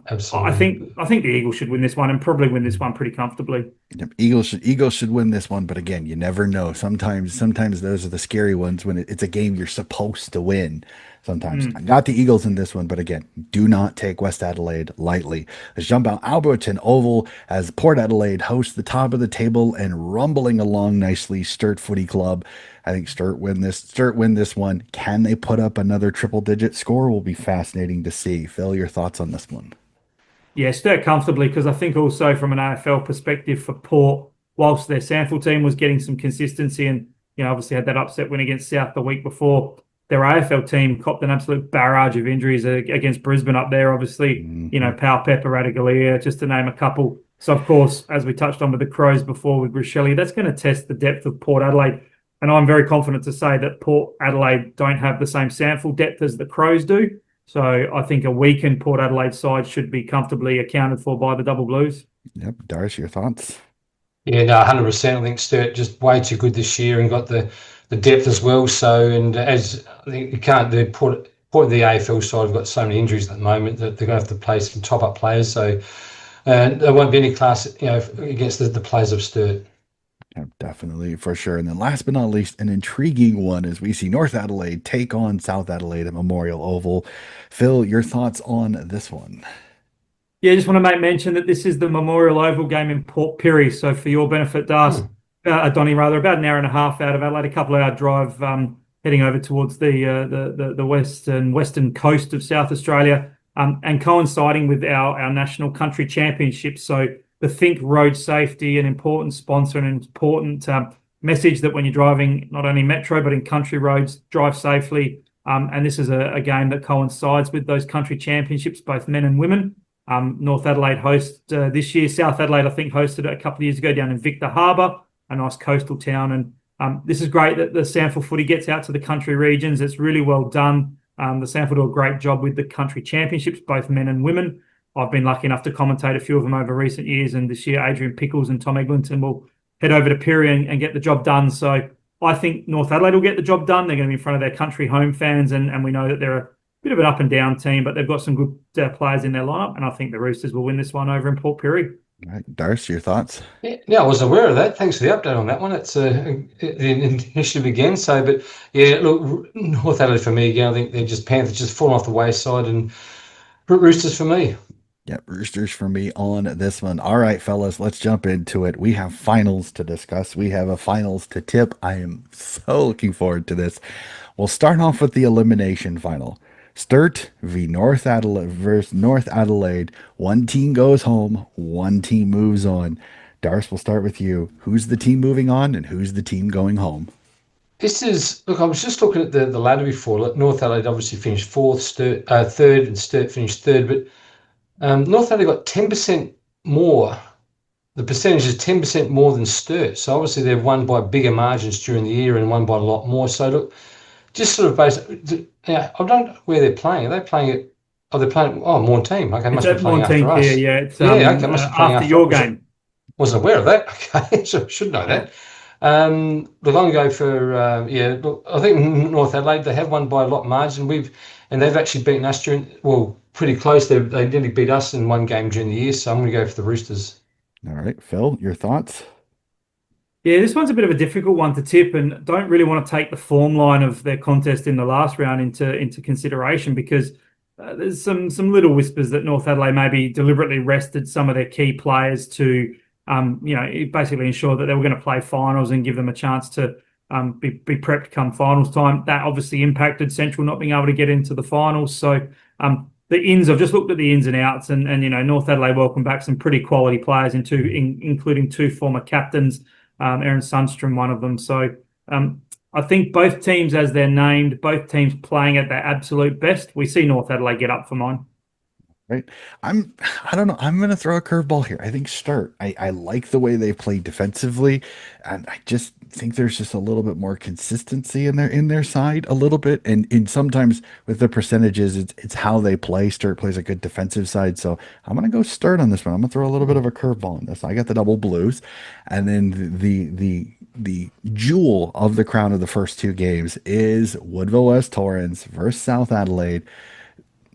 absolutely. I think the Eagles should win this one and probably win this one pretty comfortably. Yep. Eagles should win this one, but again, you never know. Sometimes those are the scary ones when it's a game you're supposed to win. Sometimes I got the Eagles in this one, but again, do not take West Adelaide lightly. Let's jump out Alberton Oval as Port Adelaide hosts the top of the table and rumbling along nicely. Sturt Footy Club. I think Sturt win this one. Can they put up another triple-digit score? Will be fascinating to see. Phil, your thoughts on this one? Yeah, Sturt comfortably because I think also from an AFL perspective for Port, whilst their SANFL team was getting some consistency and obviously had that upset win against South the week before, their AFL team copped an absolute barrage of injuries against Brisbane up there. Obviously, Pal Pepper, Radagalia, just to name a couple. So, of course, as we touched on with the Crows before with Rochelle, that's going to test the depth of Port Adelaide. And I'm very confident to say that Port Adelaide don't have the same SANFL depth as the Crows do. So I think a weakened Port Adelaide side should be comfortably accounted for by the Double Blues. Yep. Darcy, your thoughts? Yeah, no, 100%. I think Sturt just way too good this year and got the depth as well. So, and as I think you can't do point the AFL side have got so many injuries at the moment that they're going to have to play some top-up players. So there won't be any class, against the players of Sturt. Yeah, definitely, for sure. And then last but not least, an intriguing one as we see North Adelaide take on South Adelaide at Memorial Oval. Phil, your thoughts on this one? Yeah, I just want to make mention that this is the Memorial Oval game in Port Pirie. So for your benefit, Hmm. Donny, rather, about an hour and a half out of Adelaide, a couple of hour drive heading over towards the western coast of South Australia, and coinciding with our national country championships. So the Think Road Safety, an important sponsor, and an important message that when you're driving not only metro but in country roads, drive safely. And this is a game that coincides with those country championships, both men and women. North Adelaide host this year. South Adelaide, I think, hosted it a couple of years ago down in Victor Harbour, a nice coastal town. And this is great that the SANFL footy gets out to the country regions. It's really well done. The SANFL do a great job with the country championships, both men and women. I've been lucky enough to commentate a few of them over recent years, and this year Adrian Pickles and Tom Eglinton will head over to Pirie and get the job done. So I think North Adelaide will get the job done. They're going to be in front of their country home fans, and we know that they're a bit of an up and down team, but they've got some good players in their lineup, and I think the Roosters will win this one over in Port Pirie. All right, Darce, your thoughts? Yeah, I wasn't aware of that. Thanks for the update on that one. It's the initiative again. So, but yeah, look, North Adelaide for me again. I think they're just Panthers just falling off the wayside, and Roosters for me. Yep, Roosters for me on this one. All right, fellas, let's jump into it. We have finals to discuss. We have a finals to tip. I am so looking forward to this. We'll start off with the elimination final. Sturt v North Adelaide versus North Adelaide. One team goes home, one team moves on. Darce, we'll start with you. Who's the team moving on and who's the team going home? This is look. I was just looking at the ladder before. Look, North Adelaide obviously finished fourth, third, and Sturt finished third. But North Adelaide got 10% more. The percentage is 10% more than Sturt. So obviously they've won by bigger margins during the year and won by a lot more. So look, just sort of based. Yeah, I don't know where they're playing. Are they playing it? Oh, they're playing. Oh, Morn team. Okay, It's must be at playing after Montine us. Pier, yeah. It's Yeah, okay, must be playing after after your us. game. Wasn't aware of that. Okay, so should know that. Look, I'm going to go for yeah. Look, I think North Adelaide, they have won by a lot margin. They've actually beaten us pretty close. They nearly beat us in one game during the year. So I'm going to go for the Roosters. All right, Phil, your thoughts? Yeah, this one's a bit of a difficult one to tip, and don't really want to take the form line of their contest in the last round into consideration, because there's some little whispers that North Adelaide maybe deliberately rested some of their key players to basically ensure that they were going to play finals and give them a chance to be prepped come finals time. That obviously impacted Central not being able to get into the finals. So I've just looked at the ins and outs, and North Adelaide welcome back some pretty quality players including two former captains. Aaron Sundstrom, one of them. So I think both teams, as they're named, both teams playing at their absolute best. We see North Adelaide get up for mine. Right. I don't know. I'm going to throw a curveball here. I think Sturt. I like the way they play defensively, and I just think there's just a little bit more consistency in their side a little bit. And sometimes with the percentages, it's how they play. Sturt plays a good defensive side. So I'm going to go Sturt on this one. I'm going to throw a little bit of a curveball on this. I got the double blues. And then the jewel of the crown of the first two games is Woodville West Torrens versus South Adelaide.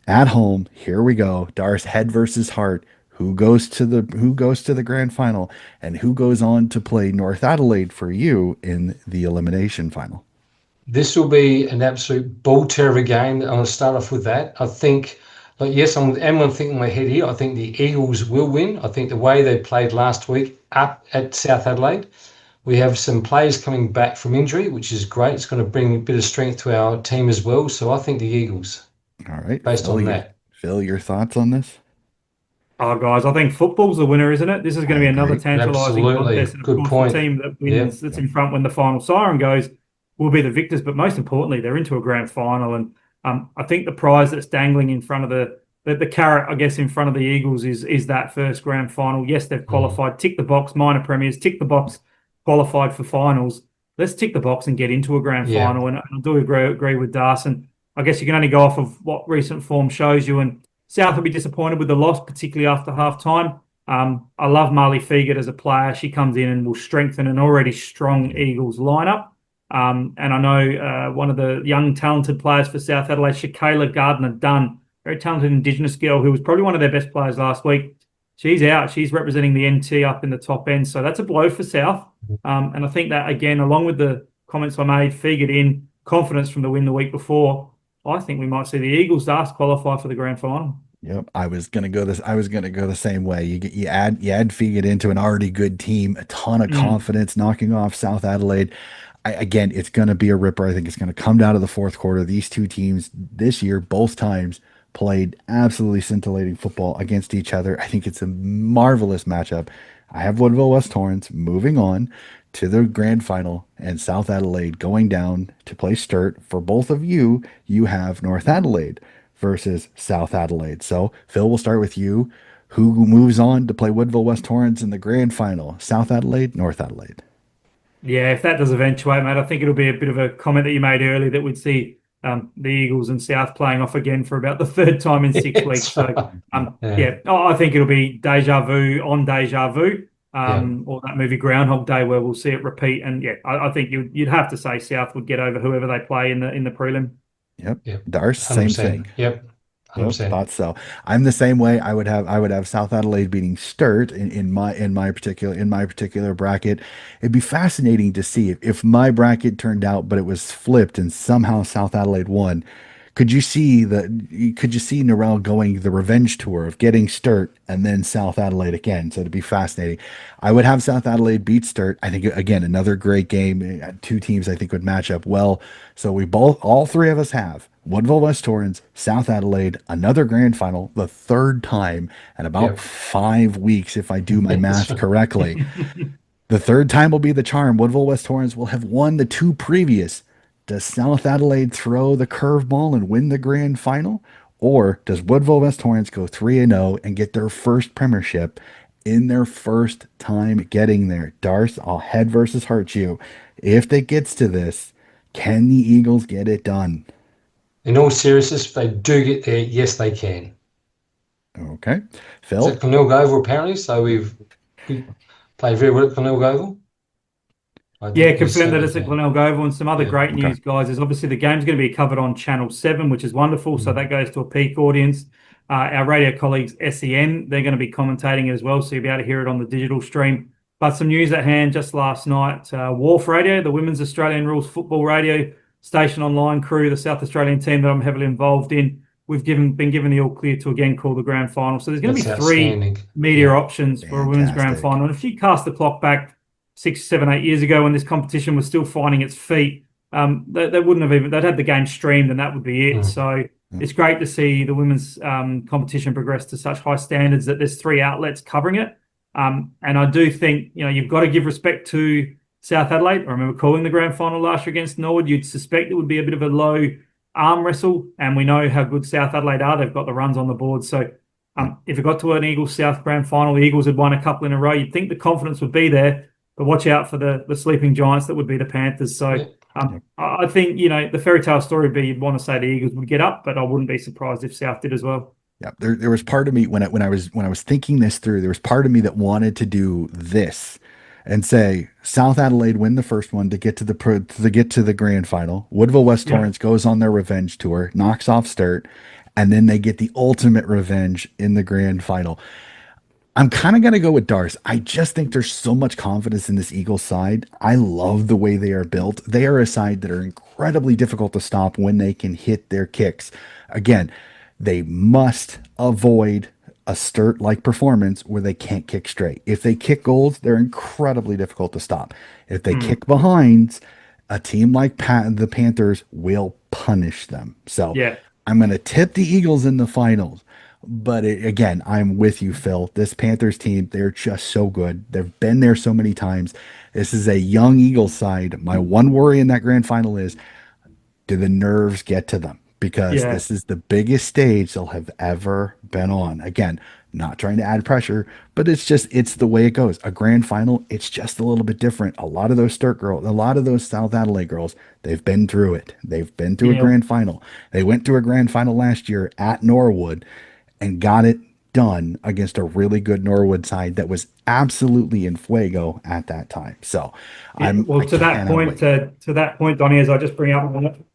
At home, here we go. Darce, head versus heart. Who goes to the grand final, and who goes on to play North Adelaide for you in the elimination final? This will be an absolute bull terror game. I'm going to start off with that. I think, yes, I'm thinking in my head here. I think the Eagles will win. I think the way they played last week up at South Adelaide, we have some players coming back from injury, which is great. It's going to bring a bit of strength to our team as well. So I think the Eagles. All right, based on that. Phil, your thoughts on this? Oh, guys, I think football's the winner, isn't it? This is going to be another tantalising contest. And of Good course, point. the team that wins, that's in front when the final siren goes, will be the victors. But most importantly, they're into a grand final. And I think the prize that's dangling in front of the carrot, I guess, in front of the Eagles is that first grand final. Yes, they've qualified. Tick the box, minor premiers. Tick the box, qualified for finals. Let's tick the box and get into a grand final. And I do agree with Darcy. I guess you can only go off of what recent form shows you, and South will be disappointed with the loss, particularly after half time. I love Marley Fegert as a player. She comes in and will strengthen an already strong Eagles lineup. And I know one of the young talented players for South Adelaide, Shakayla Gardner-Dunn, very talented Indigenous girl who was probably one of their best players last week. She's out. She's representing the NT up in the top end. So that's a blow for South. And I think that, again, along with the comments I made, figured in confidence from the win the week before, I think we might see the Eagles Stars qualify for the grand final. Yep, I was gonna go this. I was gonna go the same way. You add Fegan into an already good team, a ton of Mm. confidence, knocking off South Adelaide. Again, it's gonna be a ripper. I think it's gonna come down to the fourth quarter. These two teams this year, both times, played absolutely scintillating football against each other. I think it's a marvelous matchup. I have Woodville West Torrens moving on to the grand final, and South Adelaide going down to play Sturt. For both of you, you have North Adelaide versus South Adelaide. So, Phil, we'll start with you. Who moves on to play Woodville West Torrens in the grand final? South Adelaide, North Adelaide. Yeah, if that does eventuate, mate, I think it'll be a bit of a comment that you made earlier that we'd see the Eagles and South playing off again for about the third time in 6 weeks. It's So, right. Yeah, yeah, I think it'll be deja vu on deja vu, yeah, or that movie Groundhog Day where we'll see it repeat. And yeah, I think you'd have to say South would get over whoever they play in the prelim. Yep. yeah, Darce, same thing. 100%. Yep, Yep, 100%. thought so. I'm the same way. I would have South Adelaide beating Sturt in my particular bracket. It'd be fascinating to see if my bracket turned out, but it was flipped and somehow South Adelaide won. Could you see Norrell going the revenge tour of getting Sturt and then South Adelaide again? So it'd be fascinating. I would have South Adelaide beat Sturt. I think again another great game. Two teams I think would match up well. So all three of us have Woodville West Torrens, South Adelaide, another grand final, the third time in about Yep. 5 weeks, if I do my That's math right. correctly. The third time will be the charm. Woodville West Torrens will have won the two previous. Does South Adelaide throw the curveball and win the grand final? Or does Woodville West Torrens go 3-0 and get their first premiership in their first time getting there? Darth, I'll head versus hurt you. If it gets to this, can the Eagles get it done? In all seriousness, if they do get there, yes, they can. Okay. It's at Phil? Glenelg Oval, apparently, so we played very well at Glenelg Oval. Yeah, We confirmed that certainly it's at can. Glenelg Oval. And some other Yeah. great Okay. news, guys, is obviously the game's going to be covered on Channel 7, which is wonderful. So Mm. that goes to a peak audience. Our radio colleagues, SEN, they're going to be commentating it as well. So you'll be able to hear it on the digital stream. But some news at hand just last night. Wharf Radio, the Women's Australian Rules Football Radio Station Online crew, the South Australian team that I'm heavily involved in, been given the all clear to again call the grand final. So there's going to That's be three outstanding. media Yeah. options for a women's grand Fantastic. final. And if you cast the clock back 6, 7, 8 years ago when this competition was still finding its feet, they wouldn't have even, they'd had the game streamed and that would be it. Mm. So it's great to see the women's competition progress to such high standards that there's three outlets covering it. And I do think, you've got to give respect to South Adelaide. I remember calling the grand final last year against Norwood. You'd suspect it would be a bit of a low arm wrestle, and we know how good South Adelaide are. They've got the runs on the board. So if it got to an Eagles South grand final, the Eagles had won a couple in a row. You'd think the confidence would be there, but watch out for the sleeping giants that would be the Panthers. So Yeah. I think, the fairy tale story would be you'd want to say the Eagles would get up, but I wouldn't be surprised if South did as well. Yeah, there was part of me when I was thinking this through, there was part of me that wanted to do this and say South Adelaide win the first one to get to the grand final. Woodville West Yeah. Torrens goes on their revenge tour, knocks off Sturt, and then they get the ultimate revenge in the grand final. I'm kind of going to go with Darce. I just think there's so much confidence in this Eagles side. I love the way they are built. They are a side that are incredibly difficult to stop when they can hit their kicks. Again, they must avoid a Sturt-like performance where they can't kick straight. If they kick goals, they're incredibly difficult to stop. If they kick behinds, a team like the Panthers will punish them. So Yeah. I'm going to tip the Eagles in the finals. But again, I'm with you, Phil. This Panthers team, they're just so good. They've been there so many times. This is a young Eagles side. My one worry in that grand final is, do the nerves get to them? Because Yeah. this is the biggest stage they'll have ever been on. Again, not trying to add pressure, but it's the way it goes. A grand final, it's just a little bit different. A lot of those a lot of those South Adelaide girls, they've been through it. They've been through a Yeah. grand final. They went to a grand final last year at Norwood and got it done against a really good Norwood side that was absolutely in fuego at that time. So Yeah, I well, cannot wait. to that point, Donny, as I just bring up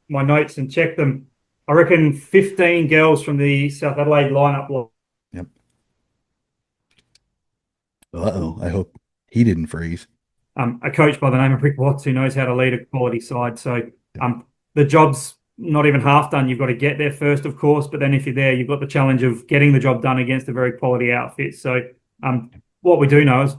my notes and check them, I reckon 15 girls from the South Adelaide lineup. Yep. Uh-oh. I hope he didn't freeze. A coach by the name of Rick Watts who knows how to lead a quality side. So Yep. the job's not even half done. You've got to get there first, of course, but then if you're there, you've got the challenge of getting the job done against a very quality outfit. So what we do know is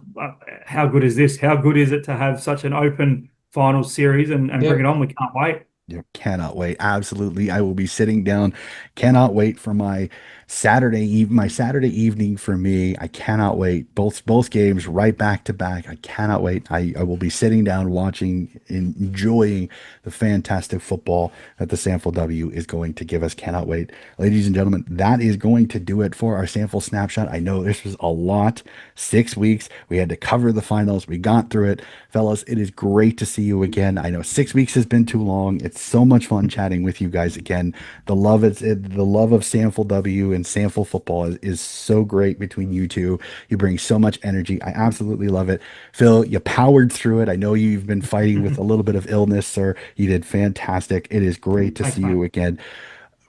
how good is this? How good is it to have such an open final series and bring it Yep. on? We can't wait. You cannot wait. Absolutely. I will be sitting down. Cannot wait for my my Saturday evening for me. I cannot wait. Both games right back to back. I cannot wait. I will be sitting down watching, enjoying the fantastic football that the SANFL W is going to give us. Cannot wait. Ladies and gentlemen, that is going to do it for our SANFL snapshot. I know this was a lot. 6 weeks. We had to cover the finals. We got through it. Fellas, it is great to see you again. I know 6 weeks has been too long. It's so much fun chatting with you guys again. The love of SANFL W and SANFL football is so great between you two. You bring so much energy. I absolutely love it. Phil, you powered through it. I know you've been fighting with a little bit of illness, sir. You did fantastic. It is great to Thanks, see mate. you again.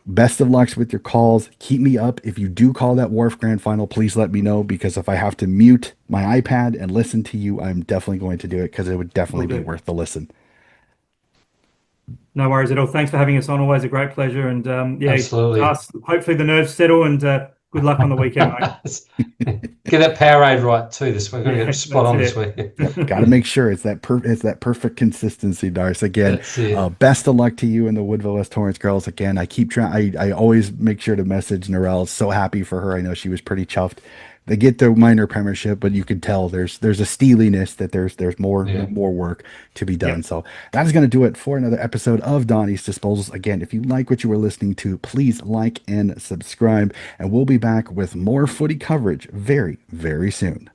Best of lucks with your calls. Keep me up. If you do call that Wharf Grand Final, please let me know, because if I have to mute my iPad and listen to you, I'm definitely going to do it, because it would definitely Will be do. worth the listen. No worries at all. Thanks for having us on. Always a great pleasure. And yeah, Absolutely. hopefully the nerves settle and good luck on the weekend, mate. Get that Powerade right too this week. We're going to Yeah, get spot that's on this it. week. Yep, got to make sure it's that perfect consistency, Darce. Again, That's it. best of luck to you and the Woodville West Torrance girls. Again, I keep trying. I always make sure to message Narelle. So happy for her. I know she was pretty chuffed. They get their minor premiership, but you could tell there's a steeliness that there's Yeah. more work to be done. Yep. So that is going to do it for another episode of Donnie's Disposals. Again, if you like what you were listening to, please like and subscribe, and we'll be back with more footy coverage very, very soon.